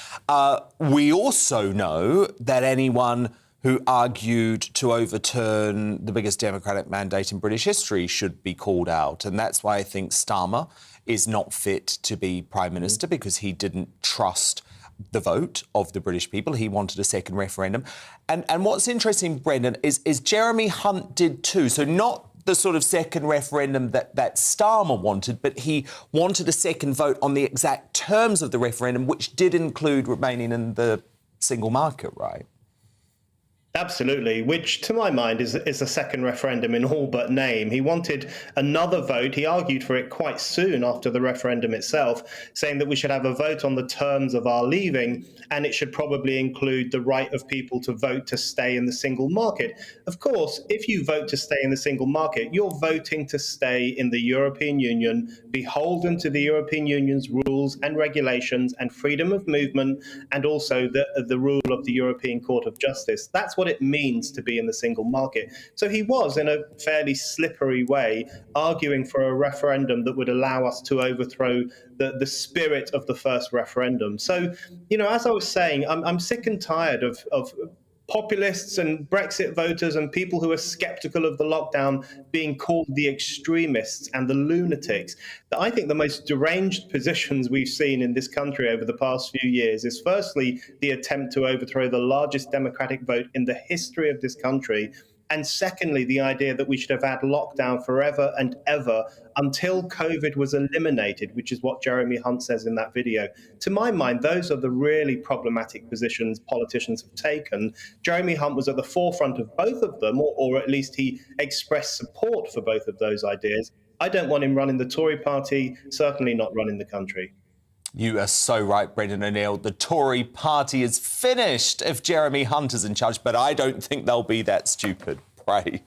We also know that anyone who argued to overturn the biggest democratic mandate in British history should be called out. And that's why I think Starmer is not fit to be Prime Minister, because he didn't trust the vote of the British people. He wanted a second referendum. And what's interesting, Brendan, is Jeremy Hunt did too. So not the sort of second referendum that Starmer wanted, but he wanted a second vote on the exact terms of the referendum, which did include remaining in the single market, right? Absolutely, which to my mind is a second referendum in all but name. He wanted another vote. He argued for it quite soon after the referendum itself, saying that we should have a vote on the terms of our leaving, and it should probably include the right of people to vote to stay in the single market. Of course, if you vote to stay in the single market, you're voting to stay in the European Union, beholden to the European Union's rules and regulations and freedom of movement, and also the rule of the European Court of Justice. That's what it means to be in the single market. So he was, in a fairly slippery way, arguing for a referendum that would allow us to overthrow the spirit of the first referendum. So, you know, as I was saying, I'm sick and tired of populists and Brexit voters and people who are skeptical of the lockdown being called the extremists and the lunatics. I think the most deranged positions we've seen in this country over the past few years is firstly the attempt to overthrow the largest democratic vote in the history of this country, and secondly, the idea that we should have had lockdown forever and ever until COVID was eliminated, which is what Jeremy Hunt says in that video. To my mind, those are the really problematic positions politicians have taken. Jeremy Hunt was at the forefront of both of them, or at least he expressed support for both of those ideas. I don't want him running the Tory party, certainly not running the country. You are so right, Brendan O'Neill. The Tory party is finished if Jeremy Hunt is in charge, but I don't think they'll be that stupid. Pray.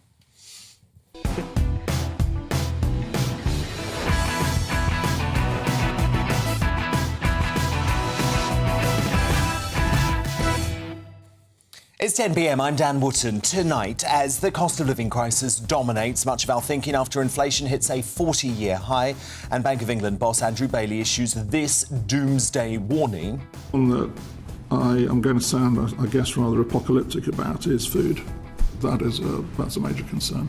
It's 10 p.m. I'm Dan Wootton. Tonight, as the cost of living crisis dominates much of our thinking after inflation hits a 40-year high, and Bank of England boss Andrew Bailey issues this doomsday warning. One that I am going to sound, I guess, rather apocalyptic about is food. That's a major concern.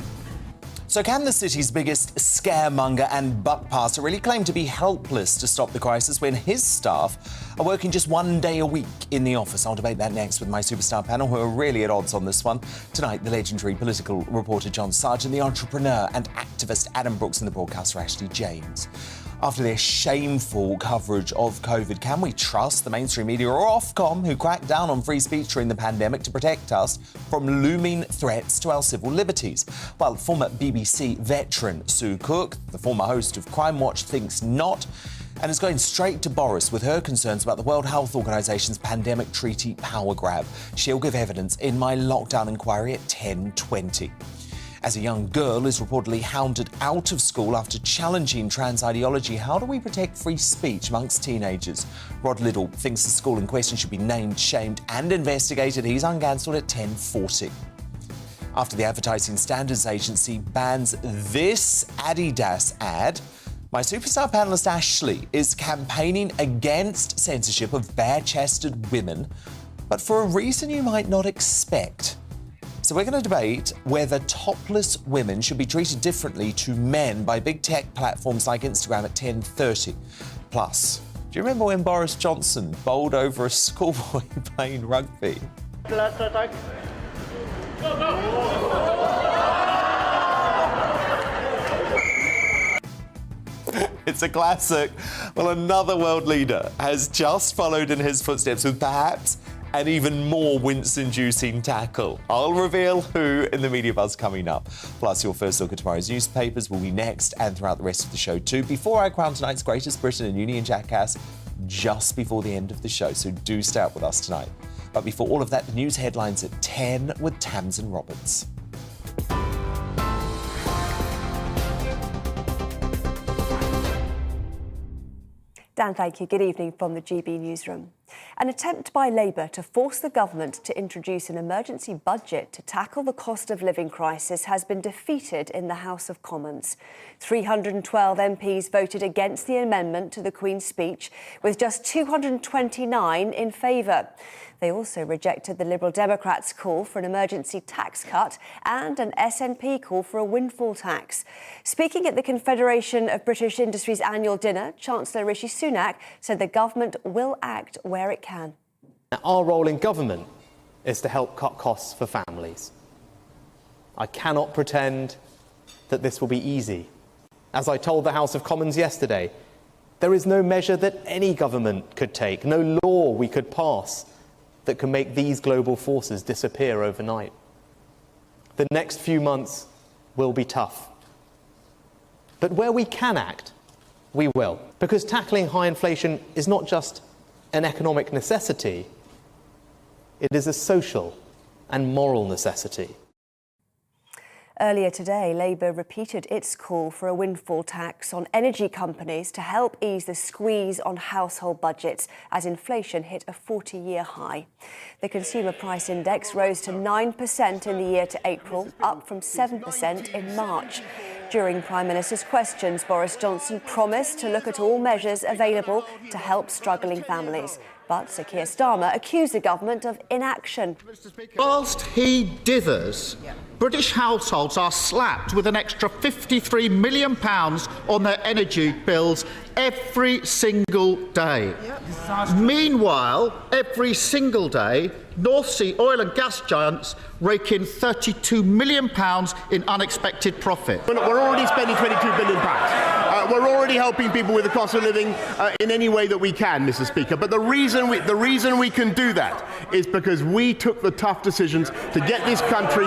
So can the city's biggest scaremonger and buck passer really claim to be helpless to stop the crisis when his staff are working just 1 day a week in the office? I'll debate that next with my superstar panel, who are really at odds on this one. Tonight, the legendary political reporter John Sargent, the entrepreneur and activist Adam Brooks, and the broadcaster Ashley James. After their shameful coverage of COVID, can we trust the mainstream media or Ofcom, who cracked down on free speech during the pandemic to protect us from looming threats to our civil liberties? Well, former BBC veteran Sue Cook, the former host of Crime Watch, thinks not, and is going straight to Boris with her concerns about the World Health Organization's pandemic treaty power grab. She'll give evidence in my lockdown inquiry at 10:20. As a young girl is reportedly hounded out of school after challenging trans ideology, how do we protect free speech amongst teenagers? Rod Liddell thinks the school in question should be named, shamed and investigated. He's uncancelled at 10:40. After the Advertising Standards Agency bans this Adidas ad, my superstar panellist Ashley is campaigning against censorship of bare-chested women, but for a reason you might not expect. So we're going to debate whether topless women should be treated differently to men by big tech platforms like Instagram at 10:30. Plus, do you remember when Boris Johnson bowled over a schoolboy playing rugby? Go, go! It's a classic. Well, another world leader has just followed in his footsteps with perhaps an even more wince-inducing tackle. I'll reveal who in the Media Buzz coming up. Plus, your first look at tomorrow's newspapers will be next and throughout the rest of the show too. Before I crown tonight's greatest Britain and Uni and Jackass, just before the end of the show, so do stay up with us tonight. But before all of that, the news headlines at 10 with Tamsin Roberts. Dan, thank you. Good evening from the GB newsroom. An attempt by Labour to force the government to introduce an emergency budget to tackle the cost of living crisis has been defeated in the House of Commons. 312 MPs voted against the amendment to the Queen's speech, with just 229 in favour. They also rejected the Liberal Democrats' call for an emergency tax cut and an SNP call for a windfall tax. Speaking at the Confederation of British Industry's annual dinner, Chancellor Rishi Sunak said the government will act where it can. Our role in government is to help cut costs for families. I cannot pretend that this will be easy. As I told the House of Commons yesterday, there is no measure that any government could take, no law we could pass that can make these global forces disappear overnight. The next few months will be tough. But where we can act, we will. Because tackling high inflation is not just an economic necessity, it is a social and moral necessity. Earlier today, Labour repeated its call for a windfall tax on energy companies to help ease the squeeze on household budgets as inflation hit a 40-year high. The Consumer Price Index rose to 9% in the year to April, up from 7% in March. During Prime Minister's questions, Boris Johnson promised to look at all measures available to help struggling families. But Sir Keir Starmer accused the government of inaction. Whilst he dithers, British households are slapped with an extra £53 million on their energy bills every single day. Meanwhile, every single day, North Sea oil and gas giants rake in £32 million in unexpected profit. We're already spending £22 billion. We're already helping people with the cost of living in any way that we can, Mr. Speaker. But the reason we can do that is because we took the tough decisions to get this country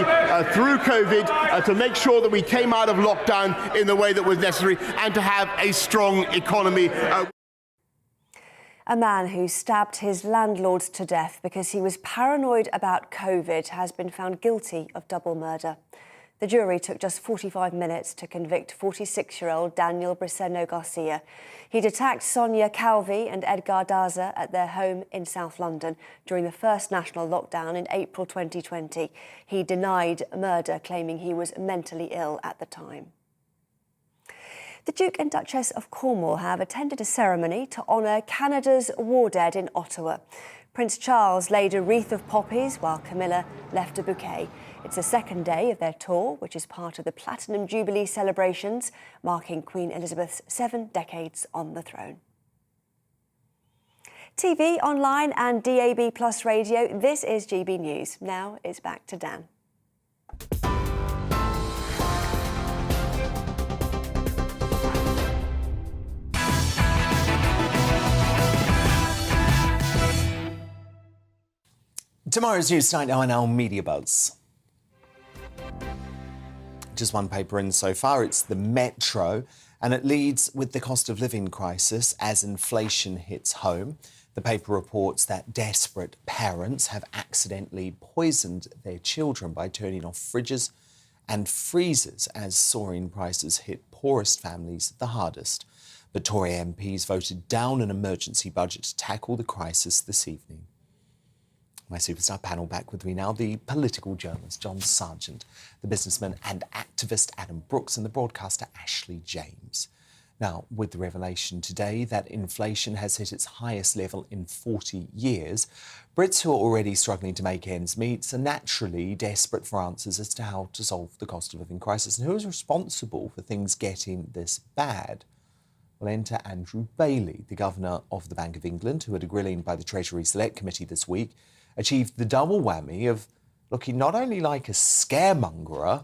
through COVID, to make sure that we came out of lockdown in the way that was necessary, and to have a strong economy. A man who stabbed his landlord to death because he was paranoid about COVID has been found guilty of double murder. The jury took just 45 minutes to convict 46-year-old Daniel Briceno Garcia. He'd attacked Sonia Calvi and Edgar Daza at their home in South London during the first national lockdown in April 2020. He denied murder, claiming he was mentally ill at the time. The Duke and Duchess of Cornwall have attended a ceremony to honour Canada's war dead in Ottawa. Prince Charles laid a wreath of poppies while Camilla left a bouquet. It's the second day of their tour, which is part of the Platinum Jubilee celebrations, marking Queen Elizabeth's 7 decades on the throne. TV, online and DAB+ radio, this is GB News. Now it's back to Dan. Tomorrow's news tonight now in our Media Buzz. Just one paper in so far, it's the Metro, and it leads with the cost of living crisis as inflation hits home. The paper reports that desperate parents have accidentally poisoned their children by turning off fridges and freezers as soaring prices hit poorest families the hardest. But Tory MPs voted down an emergency budget to tackle the crisis this evening. My superstar panel back with me now, the political journalist John Sargent, the businessman and activist Adam Brooks, and the broadcaster Ashley James. Now, with the revelation today that inflation has hit its highest level in 40 years, Brits who are already struggling to make ends meet are naturally desperate for answers as to how to solve the cost of living crisis and who is responsible for things getting this bad. Well, enter Andrew Bailey, the Governor of the Bank of England, who had a grilling by the Treasury Select Committee this week, achieved the double whammy of looking not only like a scaremongerer,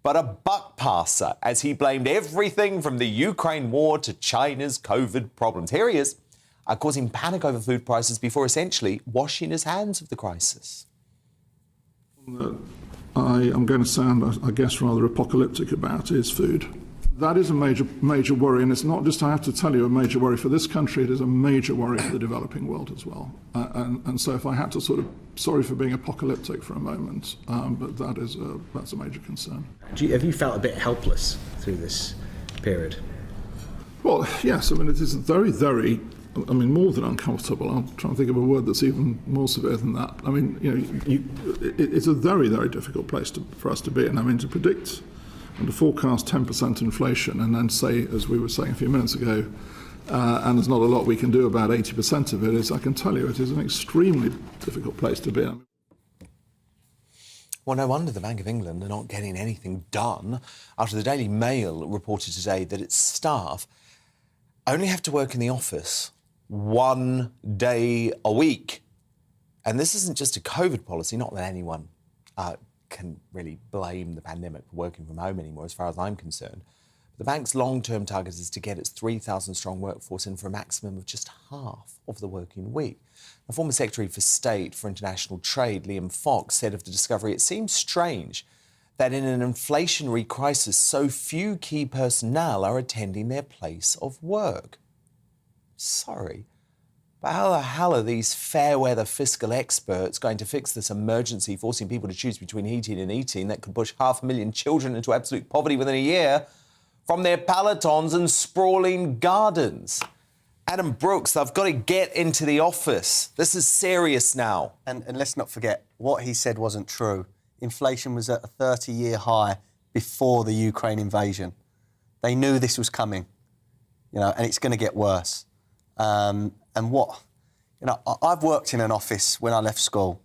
but a buck passer, as he blamed everything from the Ukraine war to China's COVID problems. Here he is, causing panic over food prices before essentially washing his hands of the crisis. I am going to sound, I guess, rather apocalyptic about is food. That is a major worry, and it's not just, I have to tell you, a major worry for this country, it is a major worry for the developing world as well. And so if I had to sort of, sorry for being apocalyptic for a moment, but that's a major concern. Have you felt a bit helpless through this period? Well, yes, I mean, it is very, very, I mean, more than uncomfortable. I'm trying to think of a word that's even more severe than that. I mean, it's a very, very difficult place for us to be in. I mean, to predict and to forecast 10% inflation and then say, as we were saying a few minutes ago, and there's not a lot we can do about 80% of it, I can tell you, it is an extremely difficult place to be in. Well, no wonder the Bank of England are not getting anything done after the Daily Mail reported today that its staff only have to work in the office 1 day a week. And this isn't just a COVID policy, not that anyone can really blame the pandemic for working from home anymore, as far as I'm concerned. The bank's long-term target is to get its 3,000-strong workforce in for a maximum of just half of the working week. The former Secretary for State for International Trade, Liam Fox, said of the discovery, it seems strange that in an inflationary crisis, so few key personnel are attending their place of work. Sorry, but how the hell are these fair-weather fiscal experts going to fix this emergency, forcing people to choose between heating and eating that could push 500,000 children into absolute poverty within a year from their Pelotons and sprawling gardens? Adam Brooks, they've got to get into the office. This is serious now. And let's not forget, what he said wasn't true. Inflation was at a 30-year high before the Ukraine invasion. They knew this was coming, and it's going to get worse. I've worked in an office when I left school.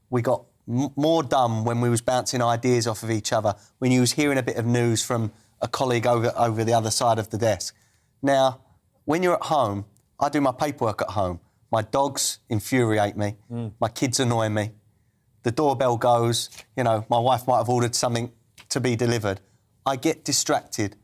We got more done when we was bouncing ideas off of each other, when you was hearing a bit of news from a colleague over the other side of the desk. Now, when you're at home, I do my paperwork at home. My dogs infuriate me. My kids annoy me. The doorbell goes, my wife might have ordered something to be delivered. I get distracted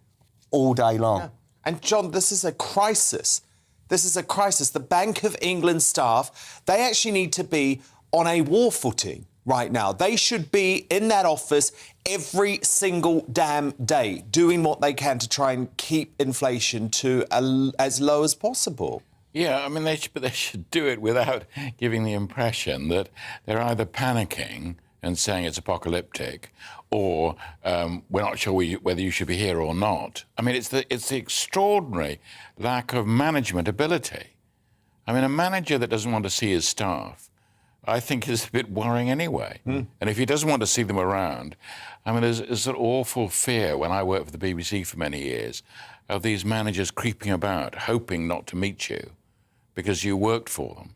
all day long. Yeah. And John, this is a crisis. This is a crisis. The Bank of England staff, they actually need to be on a war footing right now. They should be in that office every single damn day, doing what they can to try and keep inflation to as low as possible. Yeah, I mean, they should do it without giving the impression that they're either panicking and saying it's apocalyptic, or we're not sure whether you should be here or not. I mean, it's the extraordinary lack of management ability. I mean, a manager that doesn't want to see his staff, I think, is a bit worrying anyway. And if he doesn't want to see them around, I mean, there's an awful fear when I worked for the BBC for many years of these managers creeping about, hoping not to meet you because you worked for them.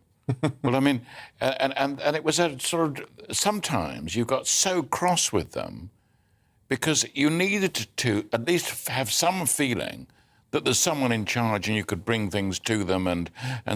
Well, I mean, and it was a sort of, sometimes you got so cross with them because you needed to at least have some feeling that there's someone in charge and you could bring things to them and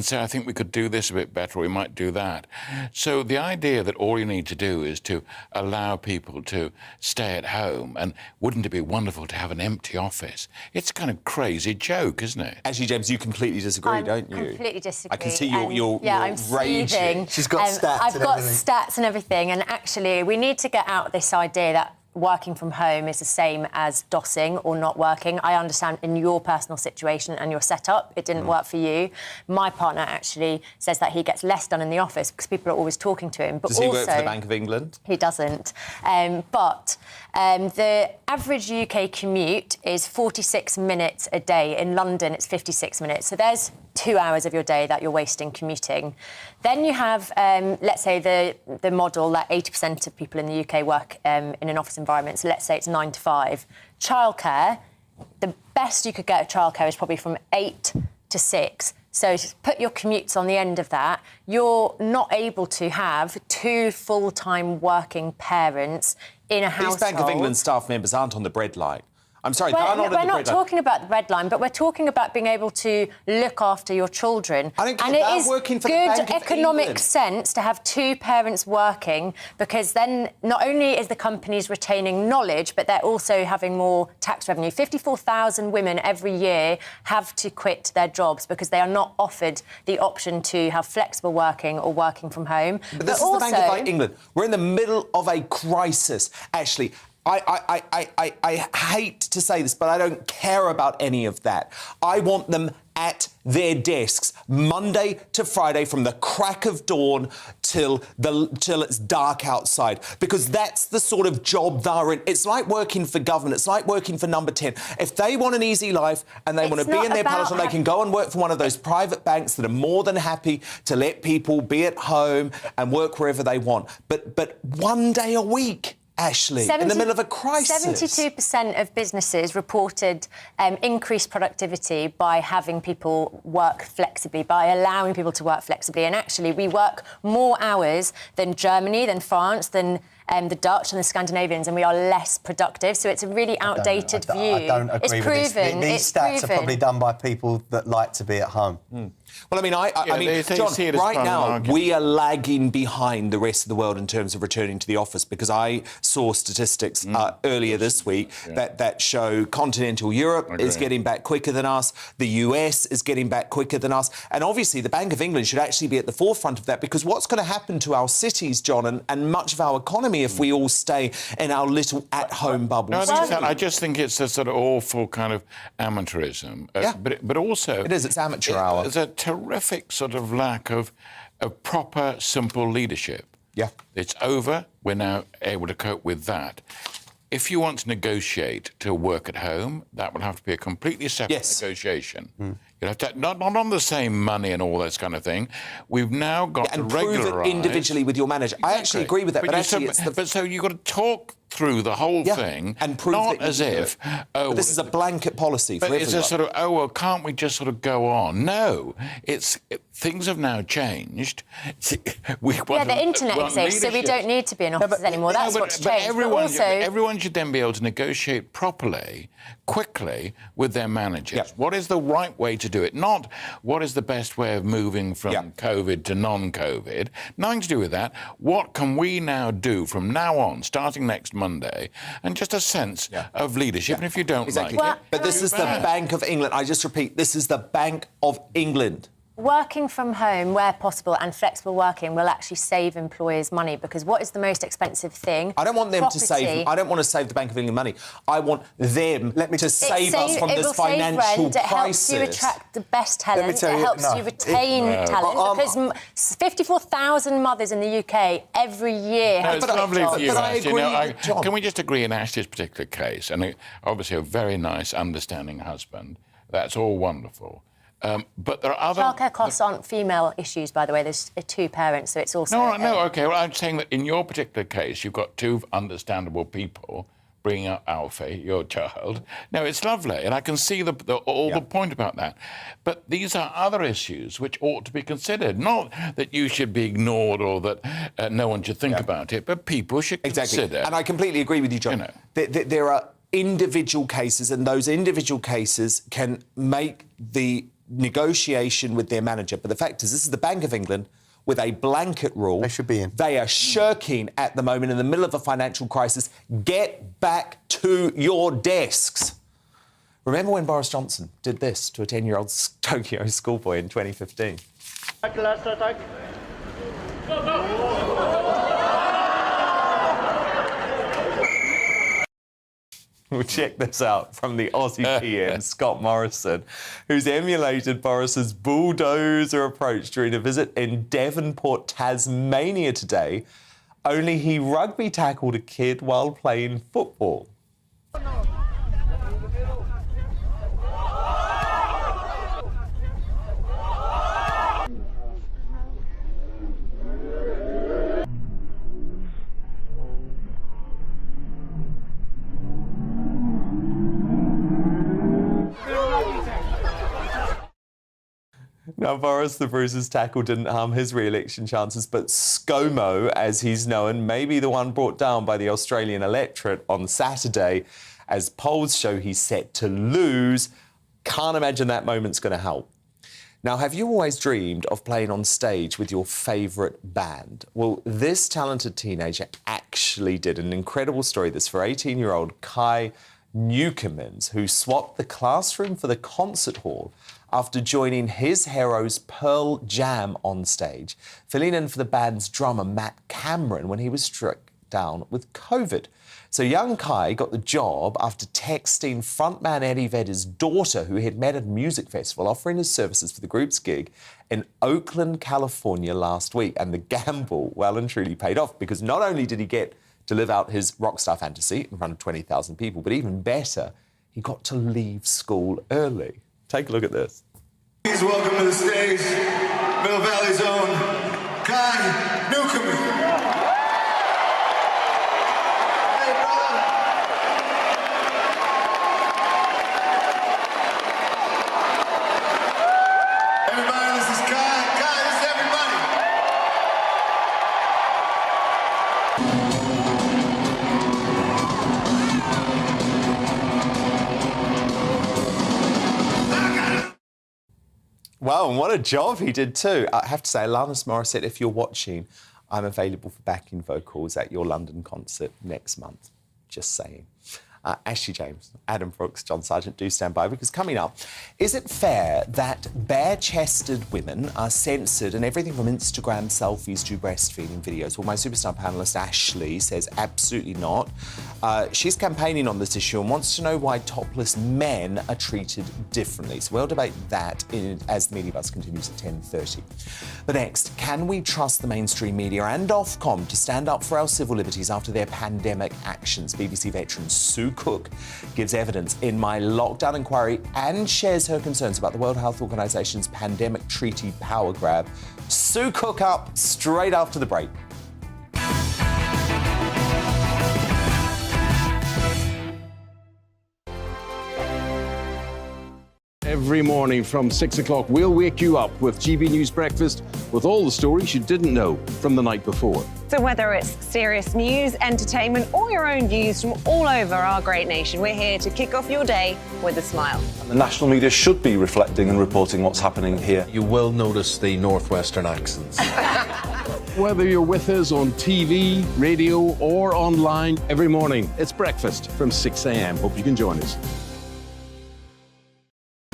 say, I think we could do this a bit better, or we might do that. So the idea that all you need to do is to allow people to stay at home, and wouldn't it be wonderful to have an empty office? It's a kind of crazy joke, isn't it? Actually, James, you completely disagree, don't you? I completely disagree. I can see you're I'm raging. seething. She's got stats I've and got everything. stats and everything, and actually we need to get out this idea that working from home is the same as DOSing or not working. I understand in your personal situation and your setup, it didn't work for you. My partner actually says that he gets less done in the office because people are always talking to him. But Does he work for the Bank of England? He doesn't. But the average UK commute is 46 minutes a day. In London, it's 56 minutes. So there's 2 hours of your day that you're wasting commuting. Then you have, let's say, the model that 80% of people in the UK work in an office environment. So let's say it's 9 to 5. Childcare, the best you could get of childcare is probably from 8 to 6. So put your commutes on the end of that. You're not able to have 2 full-time working parents in a household. These Bank of England staff members aren't on the breadline. I'm sorry, we're not talking about the red line, but we're talking about being able to look after your children. And it is working for good the Bank of economic England. sense to have two parents working, because then not only is the companies retaining knowledge, but they're also having more tax revenue. 54,000 women every year have to quit their jobs because they are not offered the option to have flexible working or working from home. But this is the Bank of England. We're in the middle of a crisis, Ashley. I hate to say this, but I don't care about any of that. I want them at their desks, Monday to Friday, from the crack of dawn till it's dark outside, because that's the sort of job they're in. It's like working for government. It's like working for Number 10. If they want an easy life and they want to be in their palace, they can go and work for one of those private banks that are more than happy to let people be at home and work wherever they want. But one day a week, Ashley, in the middle of a crisis. 72% of businesses reported increased productivity by having people work flexibly, by allowing people to work flexibly. And actually, we work more hours than Germany, than France, than the Dutch and the Scandinavians, and we are less productive. So it's a really outdated view. I don't agree it's with proven. These stats are probably done by people that like to be at home. Well, I mean, they John, see it as right part of an now, argument. we are lagging behind the rest of the world in terms of returning to the office, because I saw statistics earlier this week that show continental Europe is getting back quicker than us, the US is getting back quicker than us, and obviously the Bank of England should actually be at the forefront of that, because what's going to happen to our cities, John, and much of our economy if we all stay in our little at-home bubbles? No, I just think it's a sort of awful kind of amateurism. But also... It is, it's amateur hour. There's a terrific sort of lack of proper, simple leadership. Yeah. It's over. We're now able to cope with that. If you want to negotiate to work at home, that will have to be a completely separate negotiation. You'll have to, not on the same money and all this kind of thing. We've now got to regularize... prove it individually with your manager. I actually agree with that, but actually so you've got to talk through the whole thing, and prove not that you as can do if... it. But this is a blanket policy for But it's everyone. a sort of, well, can't we just sort of go on? No, things have now changed. The internet exists, so we don't need to be in offices anymore. That's what's changed. Everyone should then be able to negotiate properly, quickly, with their managers. What is the right way to do it? Not what is the best way of moving from COVID to non-COVID. Nothing to do with that. What can we now do from now on, starting next Monday, and just a sense of leadership? And if you don't like it... But this is the Bank of England. I just repeat, this is the Bank of England. Working from home where possible and flexible working will actually save employers money, because what is the most expensive thing? I don't want them to save... I don't want to save the Bank of England money. I want them to save us from this financial crisis. It helps you attract the best talent. It helps you retain talent, because 54,000 mothers in the UK every year have it's lovely for you, Ash. John. Can we just agree in Ash's particular case, and obviously a very nice, understanding husband, that's all wonderful. But there are other... Childcare costs aren't female issues, by the way. There's two parents, so it's also... No, OK. Well, I'm saying that in your particular case, you've got two understandable people bringing up Alfie, your child. No, it's lovely, and I can see the point about that. But these are other issues which ought to be considered. Not that you should be ignored or that no one should think about it, but people should consider... And I completely agree with you, John. There are individual cases, and those individual cases can make the negotiation with their manager. But the fact is, this is the Bank of England with a blanket rule. They should be in. They are shirking at the moment in the middle of a financial crisis. Get back to your desks. Remember when Boris Johnson did this to a 10-year-old Tokyo schoolboy in 2015? We'll check this out from the Aussie PM, Scott Morrison, who's emulated Boris's bulldozer approach during a visit in Devonport, Tasmania today, only he rugby tackled a kid while playing football. Now, Boris the Bruiser's tackle didn't harm his re-election chances, but ScoMo, as he's known, may be the one brought down by the Australian electorate on Saturday. As polls show he's set to lose, can't imagine that moment's going to help. Now, have you always dreamed of playing on stage with your favourite band? Well, this talented teenager actually did. An incredible story, this, for 18-year-old Kai Newcomans, who swapped the classroom for the concert hall after joining his heroes Pearl Jam on stage, filling in for the band's drummer Matt Cameron when he was struck down with COVID. So young Kai got the job after texting frontman Eddie Vedder's daughter, who he'd met at a music festival, offering his services for the group's gig in Oakland, California last week. And the gamble well and truly paid off, because not only did he get to live out his rock star fantasy in front of 20,000 people, but even better, he got to leave school early. Take a look at this. Please welcome to the stage, Middle Valley's own Kai Newcomans. Everybody, this is Kai. Kai, this is everybody. Wow, and what a job he did too. I have to say, Alanis Morissette, if you're watching, I'm available for backing vocals at your London concert next month. Just saying. Ashley James, Adam Brooks, John Sargent, do stand by, because coming up, is it fair that bare-chested women are censored in everything from Instagram selfies to breastfeeding videos? Well, my superstar panellist Ashley says absolutely not. She's campaigning on this issue and wants to know why topless men are treated differently. So we'll debate that as the Media Buzz continues at 10:30. But next, can we trust the mainstream media and Ofcom to stand up for our civil liberties after their pandemic actions? BBC veteran Sue Cook gives evidence in my lockdown inquiry and shares her concerns about the World Health Organization's pandemic treaty power grab. Sue Cook up straight after the break. Every morning from 6 o'clock, we'll wake you up with GB News Breakfast with all the stories you didn't know from the night before. So whether it's serious news, entertainment, or your own views from all over our great nation, we're here to kick off your day with a smile. The national media should be reflecting and reporting what's happening here. You will notice the northwestern accents. Whether you're with us on TV, radio, or online, every morning, it's breakfast from 6 a.m. Hope you can join us.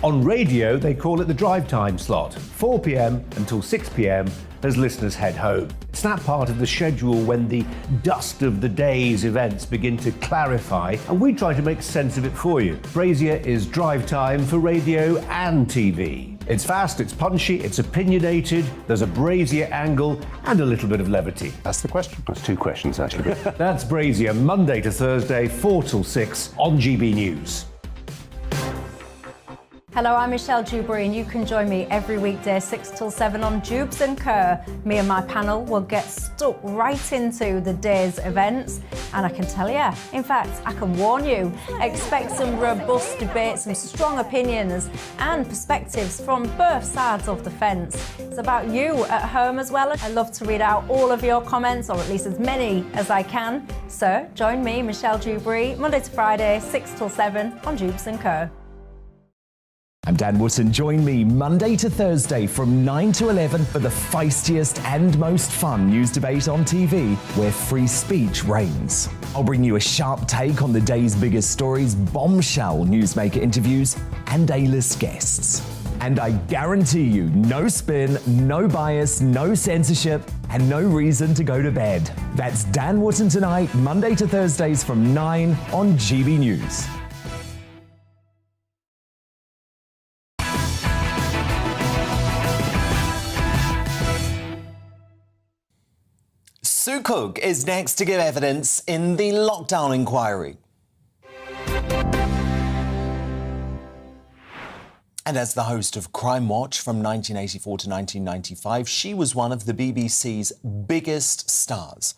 On radio, they call it the drive time slot, 4 p.m. until 6 p.m. as listeners head home. It's that part of the schedule when the dust of the day's events begin to clarify, and we try to make sense of it for you. Brazier is drive time for radio and TV. It's fast, it's punchy, it's opinionated, there's a Brazier angle and a little bit of levity. That's the question. That's two questions, actually. That's Brazier, Monday to Thursday, 4 till 6 on GB News. Hello, I'm Michelle Dewberry, and you can join me every weekday 6 till 7 on Jubes and Kerr. Me and my panel will get stuck right into the day's events, and I can tell you, in fact, I can warn you, expect some robust debates, some strong opinions and perspectives from both sides of the fence. It's about you at home as well. I love to read out all of your comments, or at least as many as I can. So join me, Michelle Dewberry, Monday to Friday, 6 till 7 on Jubes and Kerr. I'm Dan Wootton. Join me Monday to Thursday from 9 to 11 for the feistiest and most fun news debate on TV, where free speech reigns. I'll bring you a sharp take on the day's biggest stories, bombshell newsmaker interviews, and A-list guests. And I guarantee you, no spin, no bias, no censorship, and no reason to go to bed. That's Dan Wootton tonight, Monday to Thursdays from 9 on GB News. Sue Cook is next to give evidence in the lockdown inquiry. And as the host of Crime Watch from 1984 to 1995, she was one of the BBC's biggest stars.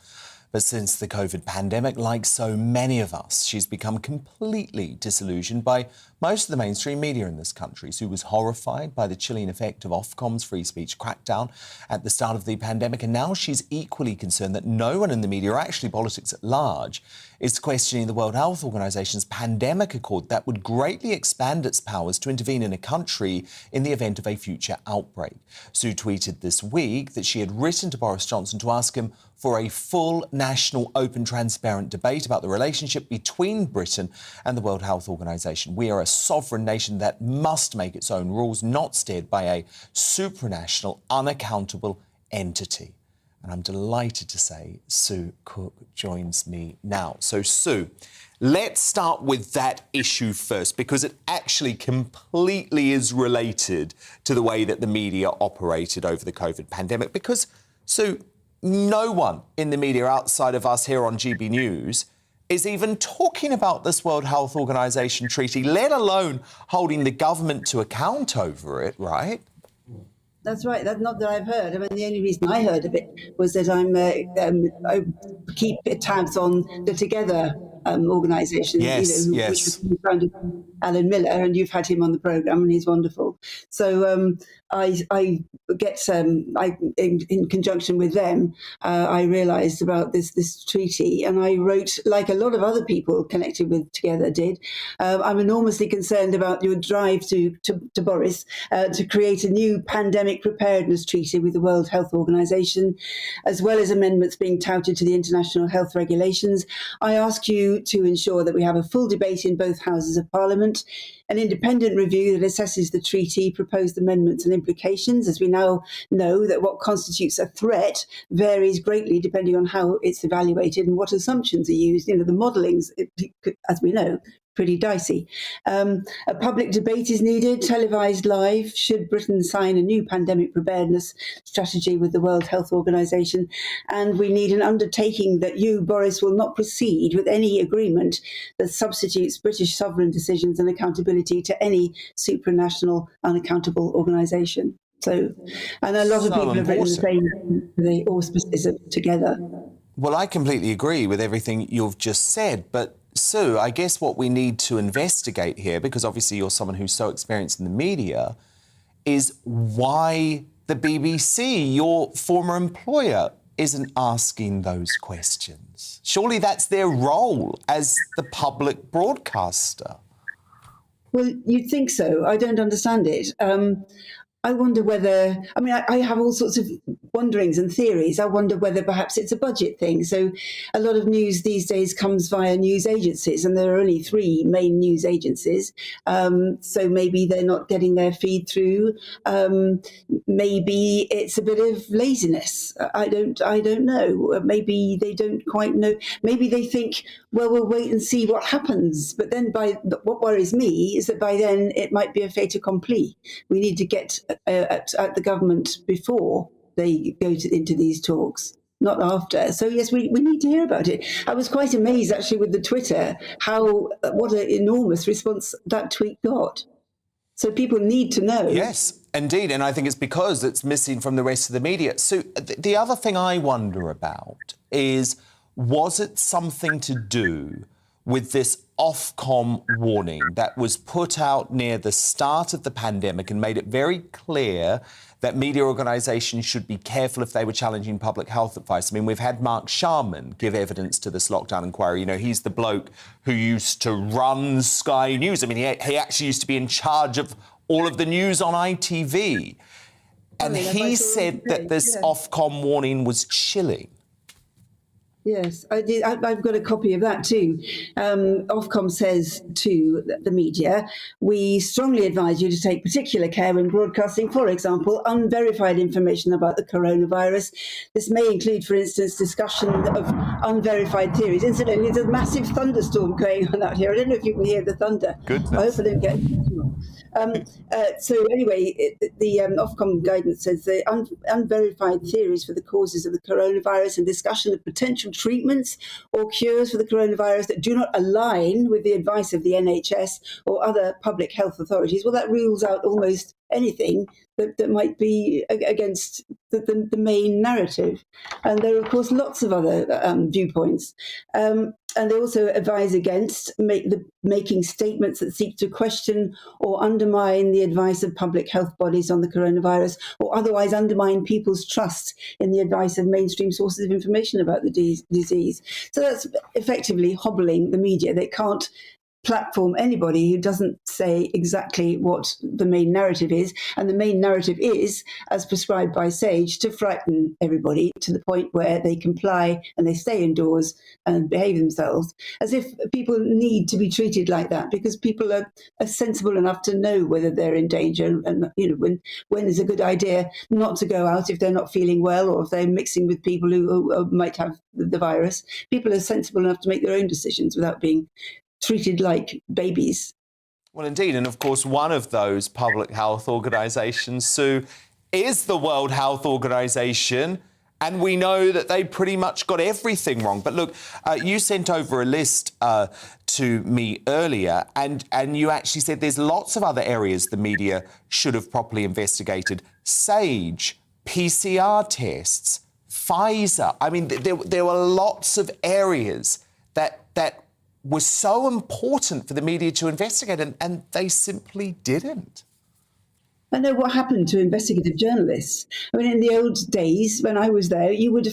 But since the COVID pandemic, like so many of us, she's become completely disillusioned by most of the mainstream media in this country. Sue was horrified by the chilling effect of Ofcom's free speech crackdown at the start of the pandemic, and now she's equally concerned that no one in the media, or actually politics at large, is questioning the World Health Organization's pandemic accord that would greatly expand its powers to intervene in a country in the event of a future outbreak. Sue tweeted this week that she had written to Boris Johnson to ask him for a full national, open, transparent debate about the relationship between Britain and the World Health Organization. We are a sovereign nation that must make its own rules, not steered by a supranational, unaccountable entity. And I'm delighted to say Sue Cook joins me now. So, Sue, let's start with that issue first, because it actually completely is related to the way that the media operated over the COVID pandemic. Because, Sue, no one in the media outside of us here on GB News is even talking about this World Health Organization treaty, let alone holding the government to account over it, right? That's right. That's not that I've heard. I mean, the only reason I heard of it was that I keep tabs on the Together organisation. Yes, yes. Which was founded by Alan Miller, and you've had him on the programme, and he's wonderful. So I get in conjunction with them, I realised about this treaty, and I wrote, like a lot of other people connected with Together did. I'm enormously concerned about your drive to Boris to create a new pandemic preparedness treaty with the World Health Organization, as well as amendments being touted to the international health regulations. I ask you to ensure that we have a full debate in both houses of Parliament, an independent review that assesses the treaty, proposed amendments and implications, as we now know that what constitutes a threat varies greatly depending on how it's evaluated and what assumptions are used. The modelling's, as we know, pretty dicey. A public debate is needed, televised live. Should Britain sign a new pandemic preparedness strategy with the World Health Organization? And we need an undertaking that you, Boris, will not proceed with any agreement that substitutes British sovereign decisions and accountability to any supranational, unaccountable organisation. So, and a lot of people have written the same, the auspices of Together. Well, I completely agree with everything you've just said, but Sue, I guess what we need to investigate here, because obviously you're someone who's so experienced in the media, is why the BBC, your former employer, isn't asking those questions. Surely that's their role as the public broadcaster. Well, you'd think so. I don't understand it. I wonder whether, I have all sorts of wonderings and theories. I wonder whether perhaps it's a budget thing. So a lot of news these days comes via news agencies, and there are only 3 main news agencies. So maybe they're not getting their feed through. Maybe it's a bit of laziness. I don't know. Maybe they don't quite know. Maybe they think, well, we'll wait and see what happens. But then what worries me is that by then it might be a fait accompli. We need to get at the government before they go into these talks, not after. So yes, we need to hear about it. I was quite amazed actually with the Twitter what an enormous response that tweet got. So people need to know. Yes, indeed, and I think it's because it's missing from the rest of the media. So the other thing I wonder about is, was it something to do with this Ofcom warning that was put out near the start of the pandemic and made it very clear that media organisations should be careful if they were challenging public health advice? I mean, we've had Mark Sharman give evidence to this lockdown inquiry. He's the bloke who used to run Sky News. I mean, he actually used to be in charge of all of the news on ITV. And he said that this Ofcom warning was chilling. Yes, I did. I've got a copy of that too. Ofcom says to the media, we strongly advise you to take particular care when broadcasting, for example, unverified information about the coronavirus. This may include, for instance, discussion of unverified theories. Incidentally, there's a massive thunderstorm going on out here. I don't know if you can hear the thunder. Goodness. I hope I don't get So anyway, the Ofcom guidance says the unverified theories for the causes of the coronavirus and discussion of potential treatments or cures for the coronavirus that do not align with the advice of the NHS or other public health authorities, well, that rules out almost anything that might be against the main narrative. And there are, of course, lots of other viewpoints. And they also advise against making statements that seek to question or undermine the advice of public health bodies on the coronavirus, or otherwise undermine people's trust in the advice of mainstream sources of information about the disease. So that's effectively hobbling the media. They can't platform anybody who doesn't say exactly what the main narrative is. And the main narrative is, as prescribed by SAGE, to frighten everybody to the point where they comply and they stay indoors and behave themselves, as if people need to be treated like that, because people are sensible enough to know whether they're in danger and, you know, when is a good idea not to go out if they're not feeling well, or if they're mixing with people who might have the virus. People are sensible enough to make their own decisions without being treated like babies. Well, indeed. And of course, one of those public health organisations, Sue, is the World Health Organization. And we know that they pretty much got everything wrong. But look, you sent over a list to me earlier, and you actually said there's lots of other areas the media should have properly investigated. SAGE, PCR tests, Pfizer. I mean, there were lots of areas that was so important for the media to investigate, and they simply didn't. I know what happened to investigative journalists. I mean, in the old days when I was there, you would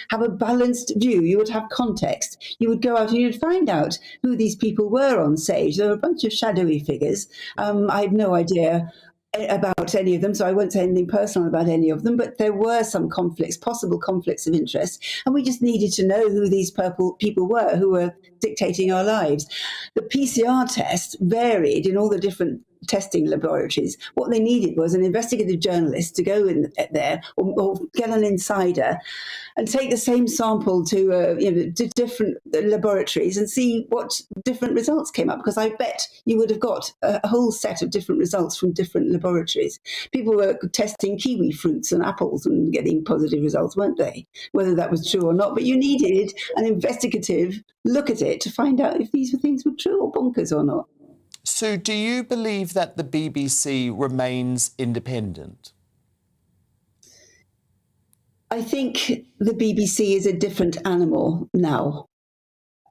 have a balanced view. You would have context. You would go out and you'd find out who these people were on SAGE. There were a bunch of shadowy figures. I have no idea about any of them, so I won't say anything personal about any of them, but there were some conflicts, possible conflicts of interest, and we just needed to know who these people were who were dictating our lives. The PCR test varied in all the different testing laboratories. What they needed was an investigative journalist to go in there or get an insider and take the same sample to different laboratories and see what different results came up, because I bet you would have got a whole set of different results from different laboratories. People were testing kiwi fruits and apples and getting positive results, weren't they? Whether that was true or not, but you needed an investigative look at it to find out if these things were true or bonkers or not. Sue, do you believe that the BBC remains independent? I think the BBC is a different animal now.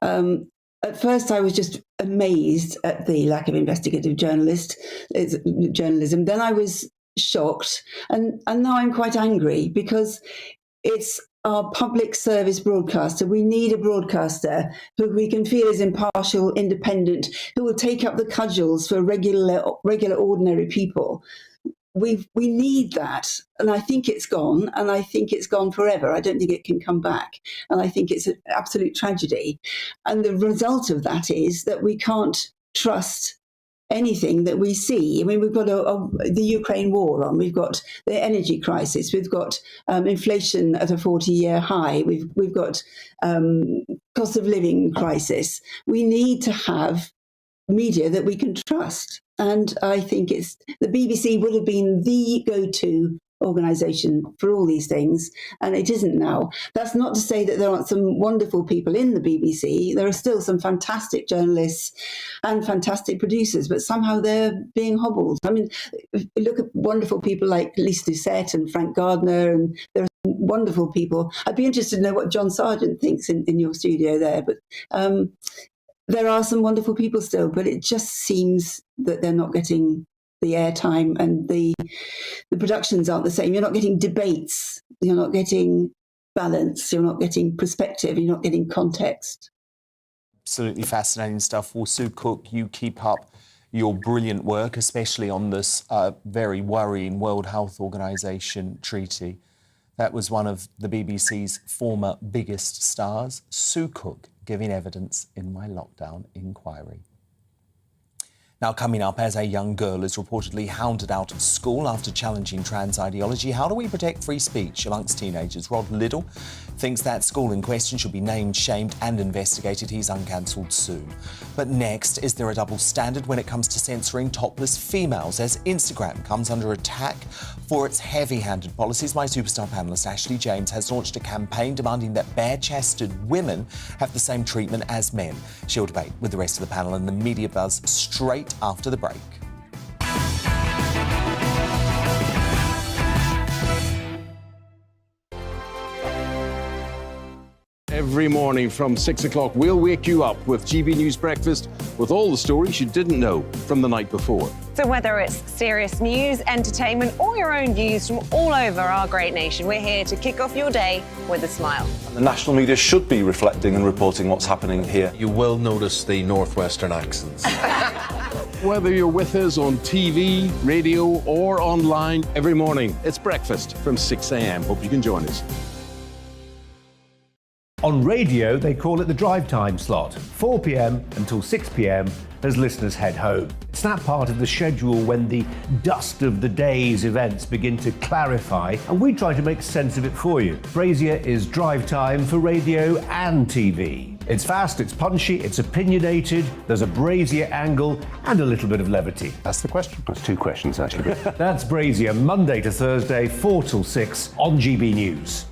At first, I was just amazed at the lack of investigative journalism. Then I was shocked, and now I'm quite angry, because it's our public service broadcaster. We need a broadcaster who we can feel is impartial, independent, who will take up the cudgels for regular, ordinary people. We need that, and I think it's gone, and I think it's gone forever. I don't think it can come back, and I think it's an absolute tragedy. And the result of that is that we can't trust anything that we see. I mean, we've got the Ukraine war on, we've got the energy crisis, we've got inflation at a 40-year high, we've got cost of living crisis. We need to have media that we can trust. And I think the BBC would have been the go-to organisation for all these things, and it isn't now. That's not to say that there aren't some wonderful people in the BBC. There are still some fantastic journalists and fantastic producers, but somehow they're being hobbled. I mean, if you look at wonderful people like Lisa Doucette and Frank Gardner, and there are some wonderful people. I'd be interested to know what John Sargent thinks in your studio there, but there are some wonderful people still, but it just seems that they're not getting the airtime, and the productions aren't the same. You're not getting debates, you're not getting balance, you're not getting perspective, you're not getting context. Absolutely fascinating stuff. Well, Sue Cook, you keep up your brilliant work, especially on this very worrying World Health Organization treaty. That was one of the BBC's former biggest stars, Sue Cook, giving evidence in my lockdown inquiry. Now, coming up, as a young girl is reportedly hounded out of school after challenging trans ideology, how do we protect free speech amongst teenagers? Rod Liddell thinks that school in question should be named, shamed and investigated. He's uncancelled soon. But next, is there a double standard when it comes to censoring topless females as Instagram comes under attack for its heavy-handed policies? My superstar panellist Ashley James has launched a campaign demanding that bare-chested women have the same treatment as men. She'll debate with the rest of the panel and the media buzz straight after the break. Every morning from 6 o'clock, we'll wake you up with GB News Breakfast with all the stories you didn't know from the night before. So whether it's serious news, entertainment, or your own views from all over our great nation, we're here to kick off your day with a smile. And the national media should be reflecting and reporting what's happening here. You will notice the northwestern accents. Whether you're with us on TV, radio, or online, every morning, it's breakfast from 6 a.m. Hope you can join us. On radio, they call it the drive time slot, 4 p.m. until 6 p.m. as listeners head home. It's that part of the schedule when the dust of the day's events begin to clarify, and we try to make sense of it for you. Brazier is drive time for radio and TV. It's fast, it's punchy, it's opinionated, there's a Brazier angle and a little bit of levity. That's the question. That's two questions, actually. That's Brazier, Monday to Thursday, 4 till 6 on GB News.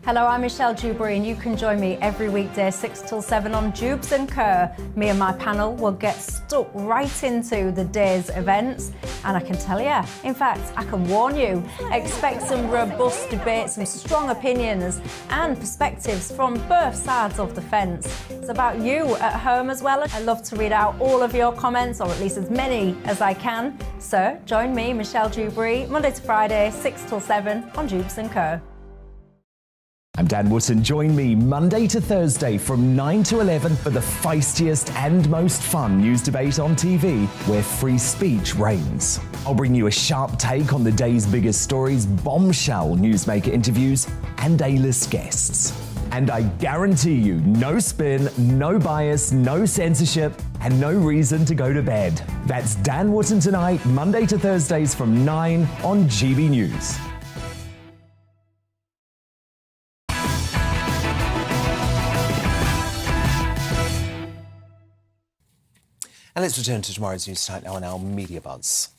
Hello, I'm Michelle Dewberry, and you can join me every weekday 6 till 7 on Jubes and Kerr. Me and my panel will get stuck right into the day's events, and I can tell you, in fact, I can warn you, expect some robust debates, some strong opinions and perspectives from both sides of the fence. It's about you at home as well. I love to read out all of your comments, or at least as many as I can. So join me, Michelle Dewberry, Monday to Friday, 6 till 7 on Jubes and Kerr. I'm Dan Wootton. Join me Monday to Thursday from 9 to 11 for the feistiest and most fun news debate on TV, where free speech reigns. I'll bring you a sharp take on the day's biggest stories, bombshell newsmaker interviews, and A-list guests. And I guarantee you, no spin, no bias, no censorship, and no reason to go to bed. That's Dan Wootton tonight, Monday to Thursdays from 9 on GB News. And let's return to tomorrow's news tonight now on our media buzz.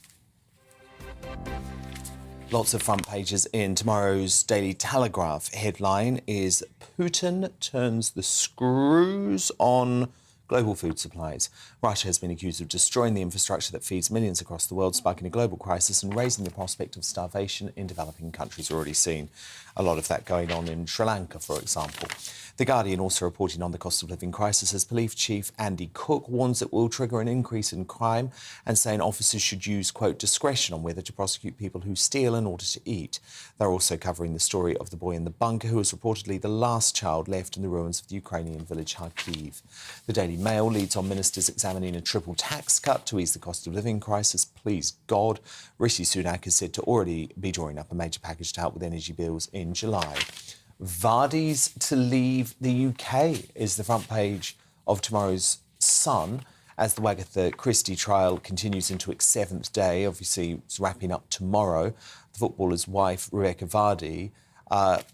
Lots of front pages in tomorrow's Daily Telegraph. Headline is Putin turns the screws on global food supplies. Russia has been accused of destroying the infrastructure that feeds millions across the world, sparking a global crisis and raising the prospect of starvation in developing countries. We've already seen a lot of that going on in Sri Lanka, for example. The Guardian also reporting on the cost of living crisis as Police Chief Andy Cook warns it will trigger an increase in crime and saying officers should use, quote, discretion on whether to prosecute people who steal in order to eat. They're also covering the story of the boy in the bunker who was reportedly the last child left in the ruins of the Ukrainian village Kharkiv. The Daily Mail leads on ministers examining a triple tax cut to ease the cost of living crisis. Please God. Rishi Sunak is said to already be drawing up a major package to help with energy bills in July. Vardy's to leave the UK is the front page of tomorrow's Sun as the Wagatha Christie trial continues into its 7th day. Obviously, it's wrapping up tomorrow. The footballer's wife, Rebecca Vardy,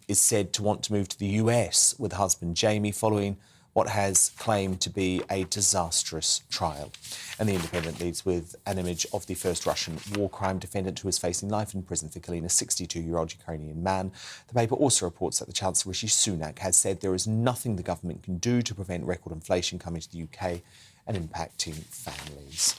is said to want to move to the US with husband Jamie following what has claimed to be a disastrous trial. And The Independent leads with an image of the first Russian war crime defendant who is facing life in prison for killing a 62-year-old Ukrainian man. The paper also reports that the Chancellor Rishi Sunak has said there is nothing the government can do to prevent record inflation coming to the UK and impacting families.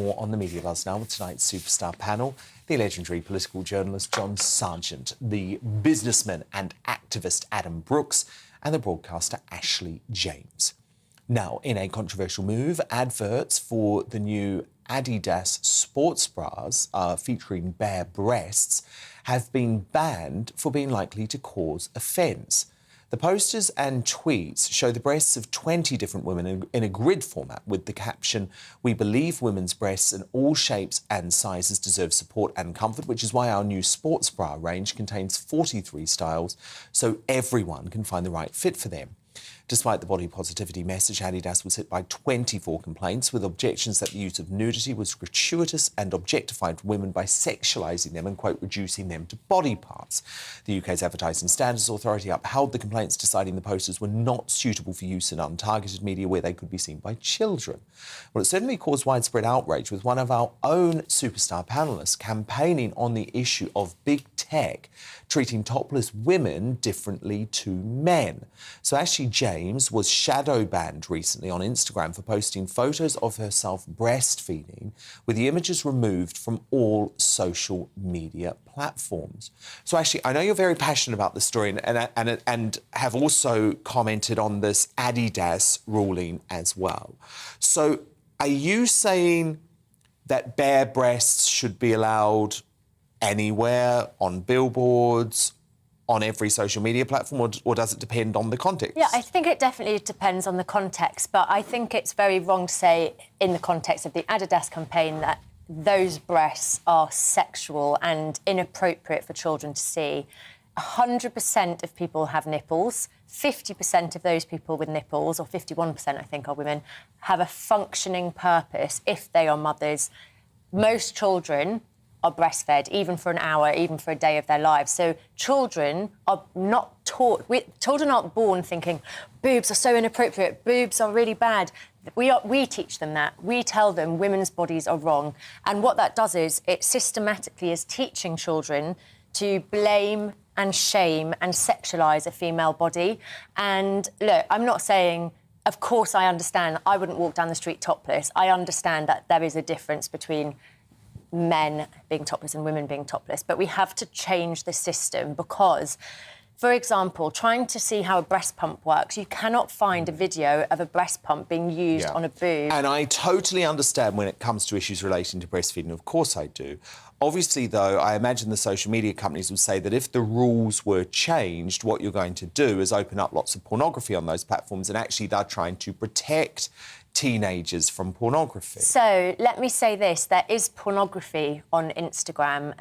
More on the Media Buzz now with tonight's superstar panel, the legendary political journalist John Sargent, the businessman and activist Adam Brooks, and the broadcaster Ashley James. Now, in a controversial move, adverts for the new Adidas sports bras featuring bare breasts have been banned for being likely to cause offence. The posters and tweets show the breasts of 20 different women in a grid format with the caption, "We believe women's breasts in all shapes and sizes deserve support and comfort," which is why our new sports bra range contains 43 styles so everyone can find the right fit for them. Despite the body positivity message, Adidas was hit by 24 complaints with objections that the use of nudity was gratuitous and objectified women by sexualising them and, quote, reducing them to body parts. The UK's Advertising Standards Authority upheld the complaints, deciding the posters were not suitable for use in untargeted media where they could be seen by children. Well, it certainly caused widespread outrage, with one of our own superstar panellists campaigning on the issue of big tech treating topless women differently to men. So Ashley James was shadow banned recently on Instagram for posting photos of herself breastfeeding, with the images removed from all social media platforms. So Ashley, I know you're very passionate about the story and have also commented on this Adidas ruling as well. So are you saying that bare breasts should be allowed anywhere, on billboards, on every social media platform, or does it depend on the context? Yeah, I think it definitely depends on the context, but I think it's very wrong to say in the context of the Adidas campaign that those breasts are sexual and inappropriate for children to see. 100% of people have nipples. 50% of those people with nipples, or 51% I think are women, have a functioning purpose if they are mothers. Most children are breastfed, even for an hour, even for a day of their lives. So children are not taught... children aren't born thinking, boobs are so inappropriate, boobs are really bad. We teach them that. We tell them women's bodies are wrong. And what that does is it systematically is teaching children to blame and shame and sexualise a female body. And look, I'm not saying... Of course, I understand. I wouldn't walk down the street topless. I understand that there is a difference between men being topless and women being topless, but we have to change the system because, for example, trying to see how a breast pump works, you cannot find a video of a breast pump being used on a boob. And I totally understand when it comes to issues relating to breastfeeding. Of course I do. Obviously, though, I imagine the social media companies would say that if the rules were changed, what you're going to do is open up lots of pornography on those platforms, and actually they're trying to protect teenagers from pornography. So let me say this, there is pornography on Instagram.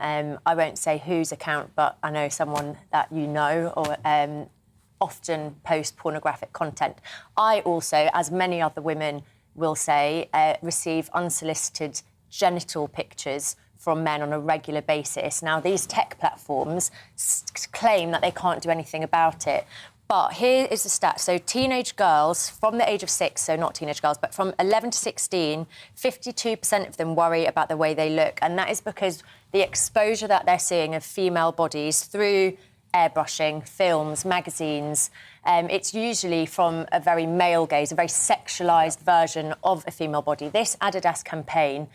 I won't say whose account, but I know someone that you know or often post pornographic content. I also, as many other women will say, receive unsolicited genital pictures from men on a regular basis. Now, these tech platforms claim that they can't do anything about it. But here is the stat. So teenage girls from the age of 6, so not teenage girls, but from 11 to 16, 52% of them worry about the way they look. And that is because the exposure that they're seeing of female bodies through airbrushing, films, magazines, it's usually from a very male gaze, a very sexualised version of a female body. This Adidas campaign,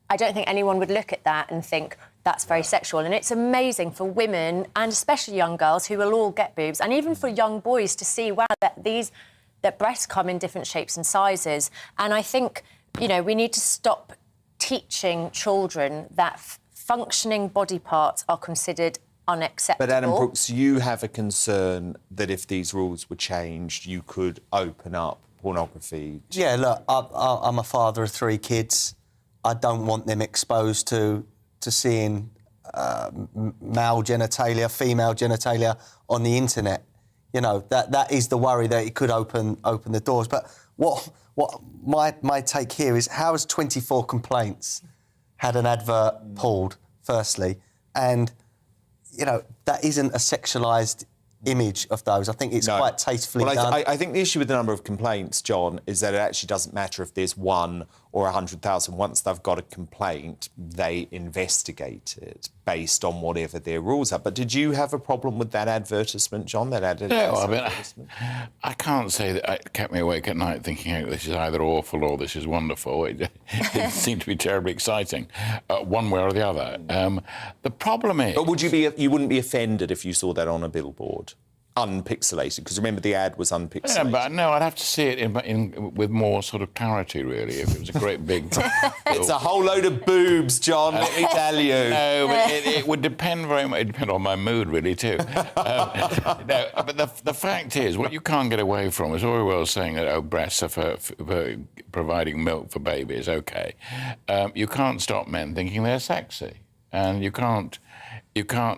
I don't think anyone would look at that and think that's very sexual. And it's amazing for women, and especially young girls, who will all get boobs, and even for young boys to see, wow, that breasts come in different shapes and sizes. And I think, you know, we need to stop teaching children that functioning body parts are considered unacceptable. But Adam Brooks, you have a concern that if these rules were changed, you could open up pornography. Yeah, look, I'm a father of 3 kids. I don't want them exposed to seeing male genitalia, female genitalia on the internet. You know, that is the worry, that it could open the doors. But what my take here is, how has 24 complaints had an advert pulled, firstly, and, you know, that isn't a sexualised image of those. I think it's quite tastefully done. I think the issue with the number of complaints, John, is that it actually doesn't matter if there's 1 or 100,000. Once they've got a complaint, they investigate it based on whatever their rules are. But did you have a problem with that advertisement, John? That advertisement? I can't say that it kept me awake at night thinking, oh, this is either awful or this is wonderful. It seemed to be terribly exciting, one way or the other. The problem is... But you wouldn't be offended if you saw that on a billboard? Unpixelated, because remember the ad was unpixelated. Yeah, but no, I'd have to see it with more sort of clarity, really, if it was a great big... It's a whole load of boobs, John, let me tell you. No, but it would depend very much. It would depend on my mood, really, too. No, but the fact is, what you can't get away from is all well saying that, breasts are for providing milk for babies, OK. You can't stop men thinking they're sexy. And you can't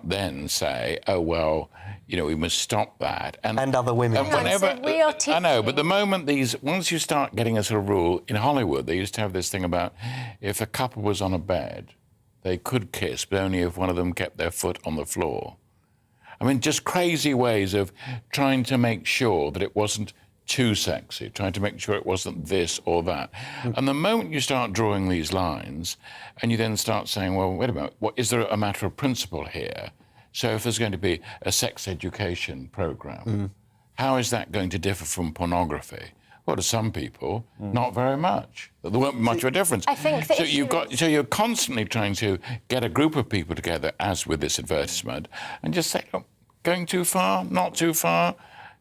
then say, oh, well, you know, we must stop that. And other women. I know, but the moment once you start getting a sort of rule, in Hollywood, they used to have this thing about if a couple was on a bed, they could kiss, but only if one of them kept their foot on the floor. I mean, just crazy ways of trying to make sure that it wasn't too sexy, trying to make sure it wasn't this or that. And the moment you start drawing these lines and you then start saying, well, wait a minute, is there a matter of principle here? So if there's going to be a sex education programme, how is that going to differ from pornography? Well, to some people, not very much. There won't be much of a difference. I think so you're constantly trying to get a group of people together, as with this advertisement, and just say, look, going too far, not too far,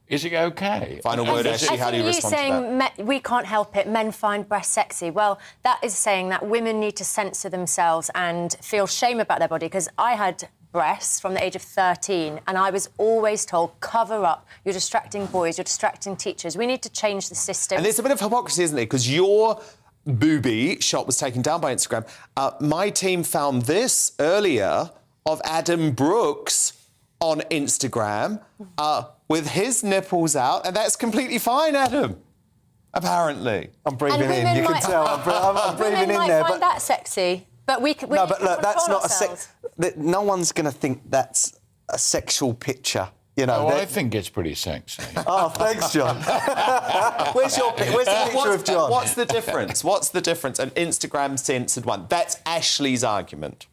is it okay? Final word, Ashley, how do you respond to that? We can't help it, men find breasts sexy. Well, that is saying that women need to censor themselves and feel shame about their body, because I had breasts from the age of 13 and I was always told, cover up, you're distracting boys, you're distracting teachers. We need to change the system. And there's a bit of hypocrisy, isn't there? Because your booby shot was taken down by Instagram. My team found this earlier of Adam Brooks on Instagram with his nipples out, and that's completely fine, Adam. Apparently. I'm breathing in, you can tell. I'm breathing in there. Women might find that sexy. But we no, but look, that's not no one's going to think that's a sexual picture. You know, I think it's pretty sexy. Oh, thanks, John. Where's the picture of John? What's the difference? What's the difference? An Instagram censored one. That's Ashley's argument.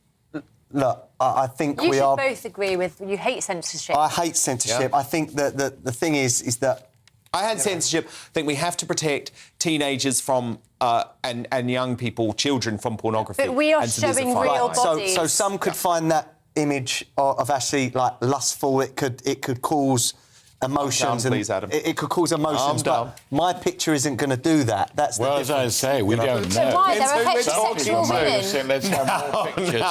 Look, I think we are... You should both agree with... You hate censorship. I hate censorship. Yeah. I think that the thing is that... I hate censorship. I think we have to protect teenagers from... and young people, children from pornography. But we are showing real bodies. So some could find that image of Ashley like lustful. It could cause emotions. Down, please, Adam. It could cause emotions. But my picture isn't going to do that. That's well, as I say, we don't know. So why? There are heterosexual women. Let's have more pictures.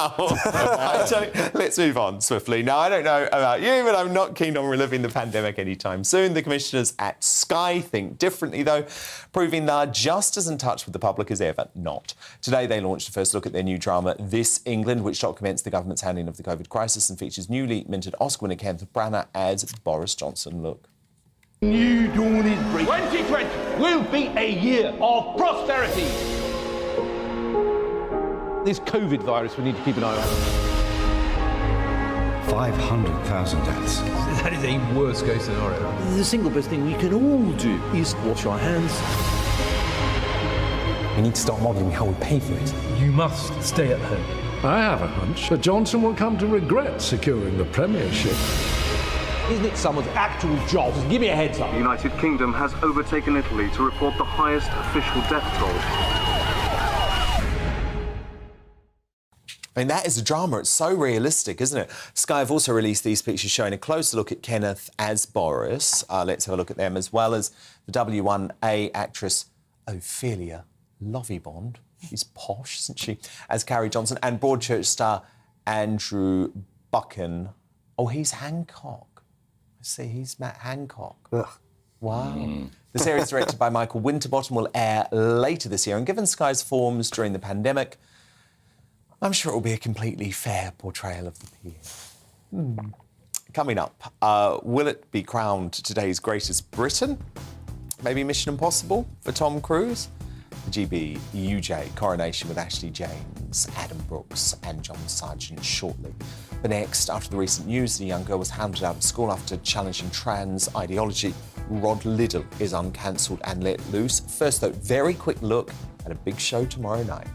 Let's move on swiftly. Now, I don't know about you, but I'm not keen on reliving the pandemic anytime soon. The commissioners at Sky think differently, though, proving they're just as in touch with the public as ever not. Today, they launched a first look at their new drama, This England, which documents the government's handling of the COVID crisis and features newly minted Oscar winner Kenneth Branagh as Boris Johnson. Look. New dawn is breaking. 2020 will be a year of prosperity. This COVID virus we need to keep an eye on. 500,000 deaths. That is a worst case scenario. The single best thing we can all do is wash our hands. We need to start modelling how we pay for it. You must stay at home. I have a hunch that Johnson will come to regret securing the premiership. Isn't it someone's actual job? Just give me a heads up. The United Kingdom has overtaken Italy to report the highest official death toll. I mean, that is a drama. It's so realistic, isn't it? Sky have also released these pictures showing a closer look at Kenneth as Boris. Let's have a look at them, as well as the W1A actress Ophelia Lovibond. She's posh, isn't she? As Carrie Johnson, and Broadchurch star Andrew Buchan. Oh, he's Hancock. See, he's Matt Hancock. Ugh. Wow. The series, directed by Michael Winterbottom, will air later this year. And given Sky's forms during the pandemic, I'm sure it will be a completely fair portrayal of the peer. Coming up, will it be crowned today's greatest Briton? Maybe Mission Impossible for Tom Cruise? The GBUJ coronation with Ashley James, Adam Brooks and John Sargent shortly. But next, after the recent news that a young girl was hounded out of school after challenging trans ideology, Rod Liddell is uncancelled and let loose. First, though, very quick look at a big show tomorrow night.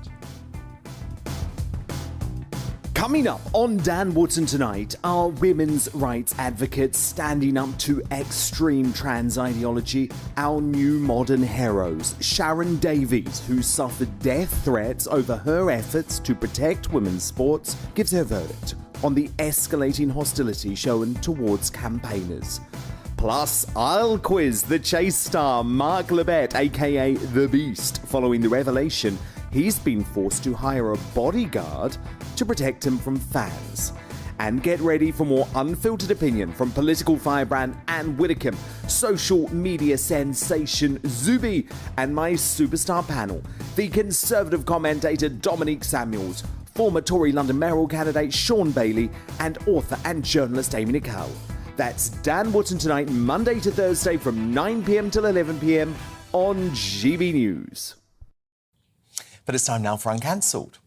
Coming up on Dan Wootton tonight, are women's rights advocates standing up to extreme trans ideology? Our new modern heroes, Sharon Davies, who suffered death threats over her efforts to protect women's sports, gives her verdict on the escalating hostility shown towards campaigners. Plus, I'll quiz the Chase star Mark Lebet, aka The Beast, following the revelation he's been forced to hire a bodyguard to protect him from fans. And get ready for more unfiltered opinion from political firebrand Anne Widdecombe, social media sensation Zuby, and my superstar panel, the Conservative commentator Dominique Samuels, former Tory London mayoral candidate Sean Bailey, and author and journalist Amy Nicole. That's Dan Wootton Tonight, Monday to Thursday from 9 p.m. till 11 p.m. on GB News. But it's time now for Uncancelled.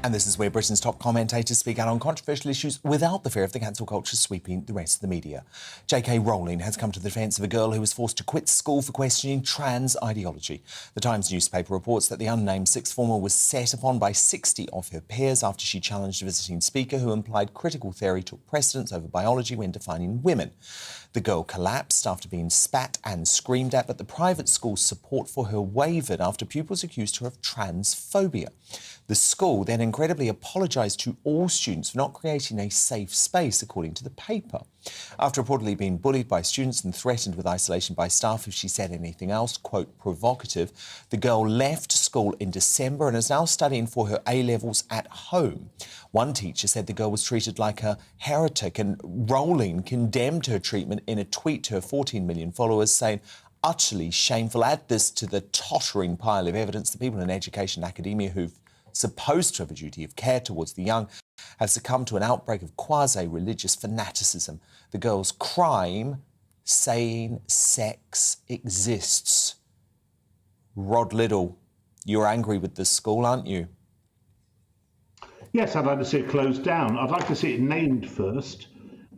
And this is where Britain's top commentators speak out on controversial issues without the fear of the cancel culture sweeping the rest of the media. J.K. Rowling has come to the defence of a girl who was forced to quit school for questioning trans ideology. The Times newspaper reports that the unnamed sixth former was set upon by 60 of her peers after she challenged a visiting speaker who implied critical theory took precedence over biology when defining women. The girl collapsed after being spat and screamed at, but the private school's support for her wavered after pupils accused her of transphobia. The school then incredibly apologised to all students for not creating a safe space, according to the paper. After reportedly being bullied by students and threatened with isolation by staff if she said anything else, quote, provocative, the girl left school in December and is now studying for her A-levels at home. One teacher said the girl was treated like a heretic, and Rowling condemned her treatment in a tweet to her 14 million followers, saying, utterly shameful. Add this to the tottering pile of evidence that people in education and academia who've supposed to have a duty of care towards the young have succumbed to an outbreak of quasi-religious fanaticism. The girl's crime, saying sex exists. Rod Liddell, you're angry with this school, aren't you? Yes, I'd like to see it closed down. I'd like to see it named first.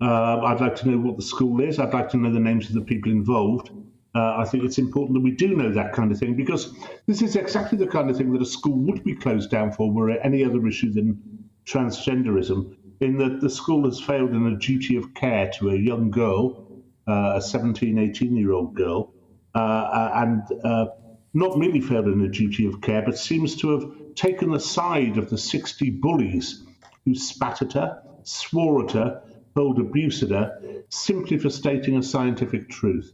I'd like to know what the school is. I'd like to know the names of the people involved. I think it's important that we do know that kind of thing, because this is exactly the kind of thing that a school would be closed down for were it any other issue than transgenderism, in that the school has failed in a duty of care to a young girl, a 17, 18-year-old girl, and not merely failed in a duty of care, but seems to have taken the side of the 60 bullies who spat at her, swore at her, hurled abuse at her, simply for stating a scientific truth.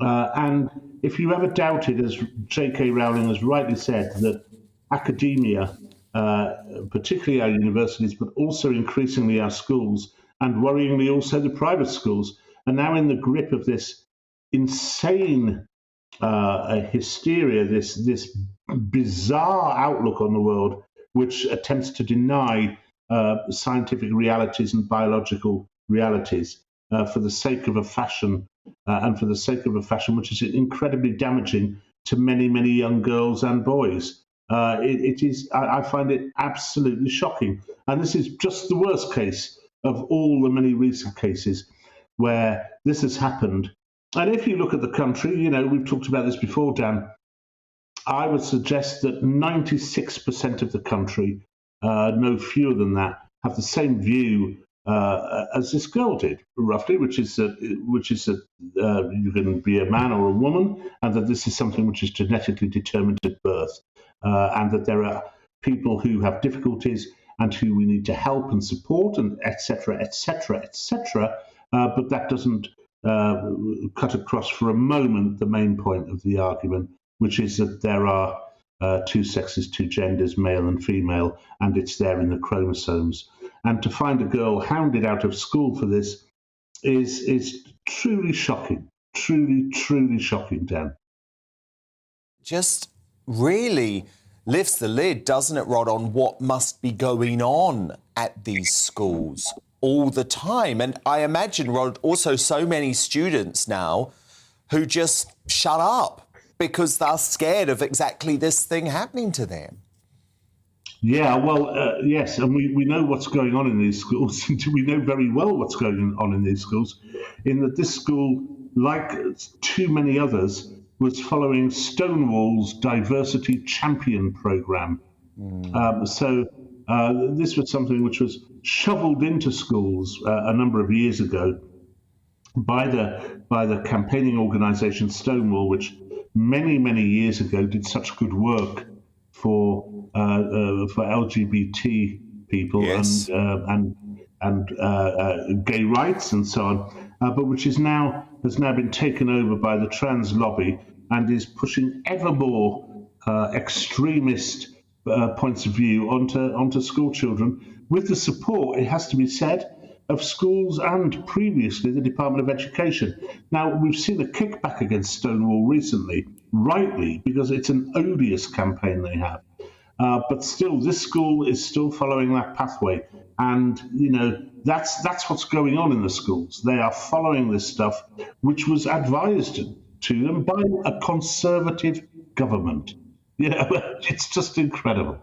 And if you ever doubted, as J.K. Rowling has rightly said, that academia, particularly our universities, but also increasingly our schools, and worryingly also the private schools, are now in the grip of this insane hysteria, this bizarre outlook on the world, which attempts to deny scientific realities and biological realities for the sake of a fashion, and for the sake of a fashion which is incredibly damaging to many, many young girls and boys. It is. I find it absolutely shocking. And this is just the worst case of all the many recent cases where this has happened. And if you look at the country, you know, we've talked about this before, Dan, I would suggest that 96% of the country, no fewer than that, have the same view as this girl did, roughly, which is that you can be a man or a woman, and that this is something which is genetically determined at birth, and that there are people who have difficulties and who we need to help and support, and etc., etc., etc. But that doesn't cut across for a moment the main point of the argument, which is that there are two sexes, two genders, male and female, and it's there in the chromosomes. And to find a girl hounded out of school for this is truly shocking. Truly, truly shocking, Dan. Just really lifts the lid, doesn't it, Rod, on what must be going on at these schools all the time. And I imagine, Rod, also so many students now who just shut up because they're scared of exactly this thing happening to them. Yeah, well, yes, and we know what's going on in these schools. We know very well what's going on in these schools, in that this school, like too many others, was following Stonewall's diversity champion program. So this was something which was shoveled into schools a number of years ago by the campaigning organisation Stonewall, which many years ago did such good work for LGBT people, yes, and gay rights and so on, but which has now been taken over by the trans lobby and is pushing ever more extremist points of view onto school children, with the support, it has to be said, of schools and previously the Department of Education. Now, we've seen a kickback against Stonewall recently, rightly, because it's an odious campaign they have. But still, this school is still following that pathway. And, you know, that's what's going on in the schools. They are following this stuff, which was advised to them by a conservative government. You know, it's just incredible.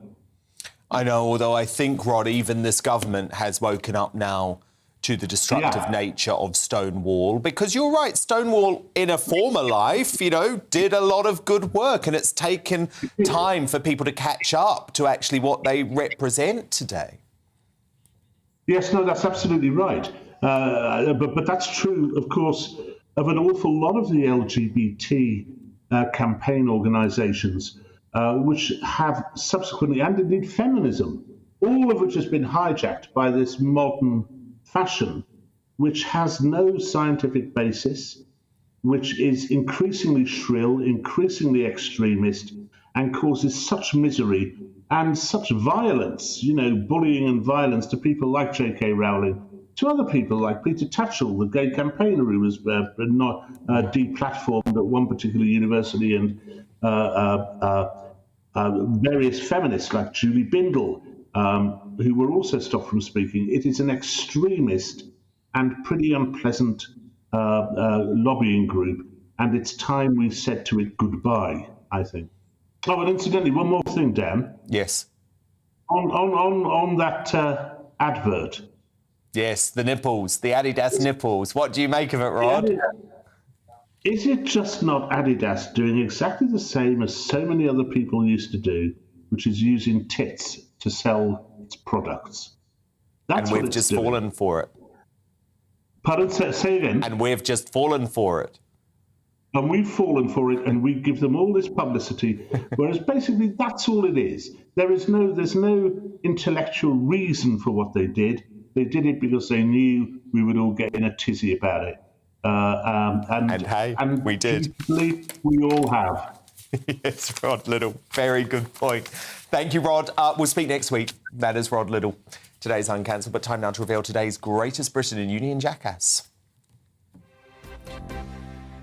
I know, although I think, Rod, even this government has woken up now to the destructive nature of Stonewall, because you're right, Stonewall in a former life, you know, did a lot of good work, and it's taken time for people to catch up to actually what they represent today. Yes, no, that's absolutely right. But that's true, of course, of an awful lot of the LGBT campaign organisations, which have subsequently, and indeed feminism, all of which has been hijacked by this modern fashion, which has no scientific basis, which is increasingly shrill, increasingly extremist, and causes such misery and such violence, you know, bullying and violence to people like J.K. Rowling, to other people like Peter Tatchell, the gay campaigner who was not deplatformed at one particular university, and various feminists like Julie Bindel, who were also stopped from speaking. It is an extremist and pretty unpleasant lobbying group, and it's time we said to it goodbye, I think. Oh, and incidentally, one more thing, Dan. Yes. On that advert. Yes, the nipples, the Adidas nipples. What do you make of it, Rod? Is it just not Adidas doing exactly the same as so many other people used to do, which is using tits to sell its products? That's and we've just fallen for it. Pardon? Say again? And we've just fallen for it. And we've fallen for it, and we give them all this publicity, whereas basically that's all it is. There's no intellectual reason for what they did. They did it because they knew we would all get in a tizzy about it. And we did. We all have. Yes, Rod Little. Very good point. Thank you, Rod. We'll speak next week. That is Rod Little. Today's Uncancelled, but time now to reveal today's greatest Britain in Uni and Jackass.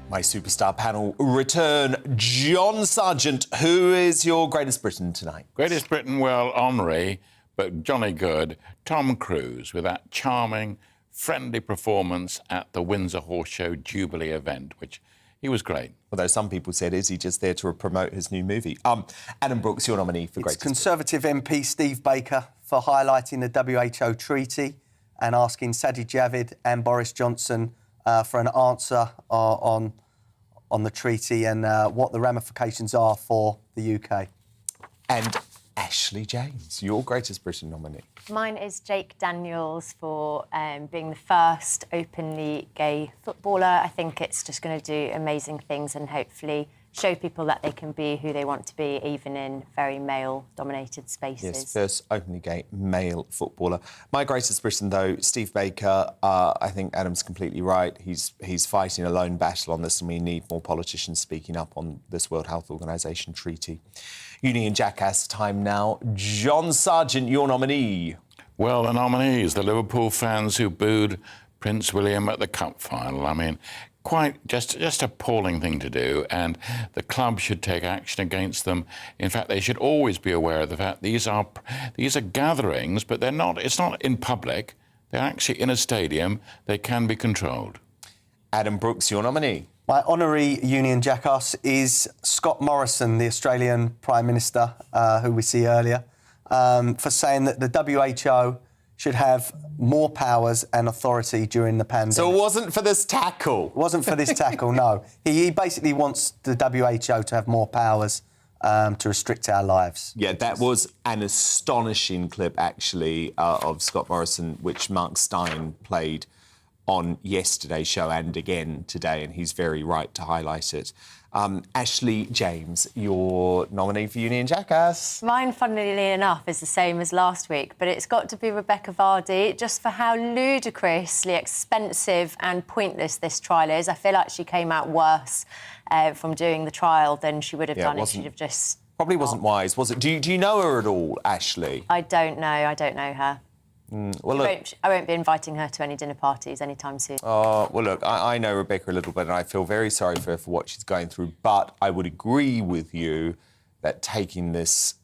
My superstar panel return. John Sargent, who is your greatest Britain tonight? Greatest Britain, well, Henri, but jolly good, Tom Cruise, with that charming, friendly performance at the Windsor Horse Show Jubilee event, which he was great. Although some people said, is he just there to promote his new movie? Adam Brooks, your nominee for greatest Conservative MP Steve Baker for highlighting the WHO treaty and asking Sajid Javid and Boris Johnson for an answer on the treaty and what the ramifications are for the UK. And Ashley James, your greatest Britain nominee. Mine is Jake Daniels for being the first openly gay footballer. I think it's just going to do amazing things and hopefully show people that they can be who they want to be, even in very male-dominated spaces. Yes, first openly gay male footballer. My greatest Britain, though, Steve Baker. I think Adam's completely right. He's fighting a lone battle on this, and we need more politicians speaking up on this World Health Organization treaty. Uni and Jackass time now. John Sargent, your nominee. Well, the nominees, the Liverpool fans who booed Prince William at the Cup final. I mean, quite just appalling thing to do, and the club should take action against them. In fact, they should always be aware of the fact these are gatherings, but they're not. It's not in public. They're actually in a stadium. They can be controlled. Adam Brooks, your nominee. My honorary Union Jackass is Scott Morrison, the Australian Prime Minister, who we see earlier, for saying that the WHO should have more powers and authority during the pandemic. So it wasn't for this tackle? It wasn't for this tackle, no. He basically wants the WHO to have more powers to restrict our lives. Yeah, that was an astonishing clip, actually, of Scott Morrison, which Mark Stein played on yesterday's show and again today, and he's very right to highlight it. Ashley James, your nominee for Uni and Jackass. Mine, funnily enough, is the same as last week, but it's got to be Rebecca Vardy, just for how ludicrously expensive and pointless this trial is. I feel like she came out worse from doing the trial than she would have done if she'd have just... Probably wasn't wise, was it? Do you know her at all, Ashley? I don't know her. Well, look, I won't be inviting her to any dinner parties anytime soon. Well, look, I know Rebecca a little bit, and I feel very sorry for her for what she's going through, but I would agree with you that taking this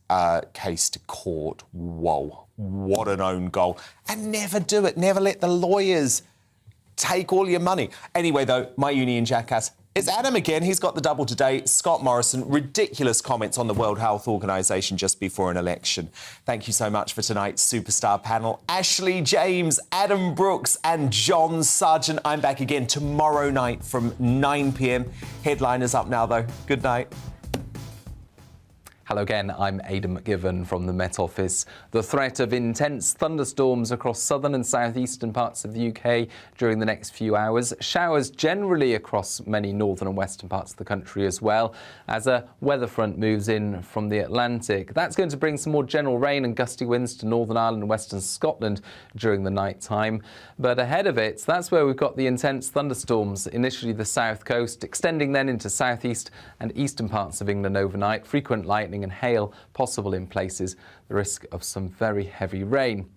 case to court, whoa, What an own goal. And never do it. Never let the lawyers take all your money. Anyway, though, my uni in Jackass. It's Adam again. He's got the double today. Scott Morrison, ridiculous comments on the World Health Organization just before an election. Thank you so much for tonight's superstar panel. Ashley James, Adam Brooks and John Sargent. I'm back again tomorrow night from 9 p.m. Headliners up now, though. Good night. Hello again, I'm Aidan McGivern from the Met Office. The threat of intense thunderstorms across southern and southeastern parts of the UK during the next few hours. Showers generally across many northern and western parts of the country as well, as a weather front moves in from the Atlantic. That's going to bring some more general rain and gusty winds to Northern Ireland and western Scotland during the night time. But ahead of it, that's where we've got the intense thunderstorms, initially the south coast, extending then into southeast and eastern parts of England overnight. Frequent lightning and hail possible in places, the risk of some very heavy rain.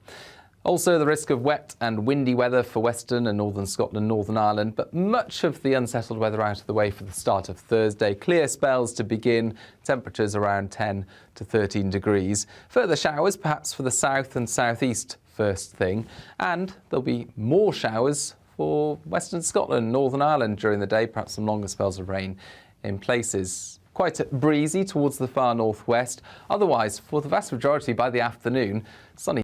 Also the risk of wet and windy weather for western and northern Scotland, Northern Ireland, but much of the unsettled weather out of the way for the start of Thursday. Clear spells to begin, temperatures around 10 to 13 degrees. Further showers perhaps for the south and southeast first thing, and there'll be more showers for western Scotland, Northern Ireland during the day, perhaps some longer spells of rain in places. Quite breezy towards the far northwest. Otherwise, for the vast majority by the afternoon, sunny.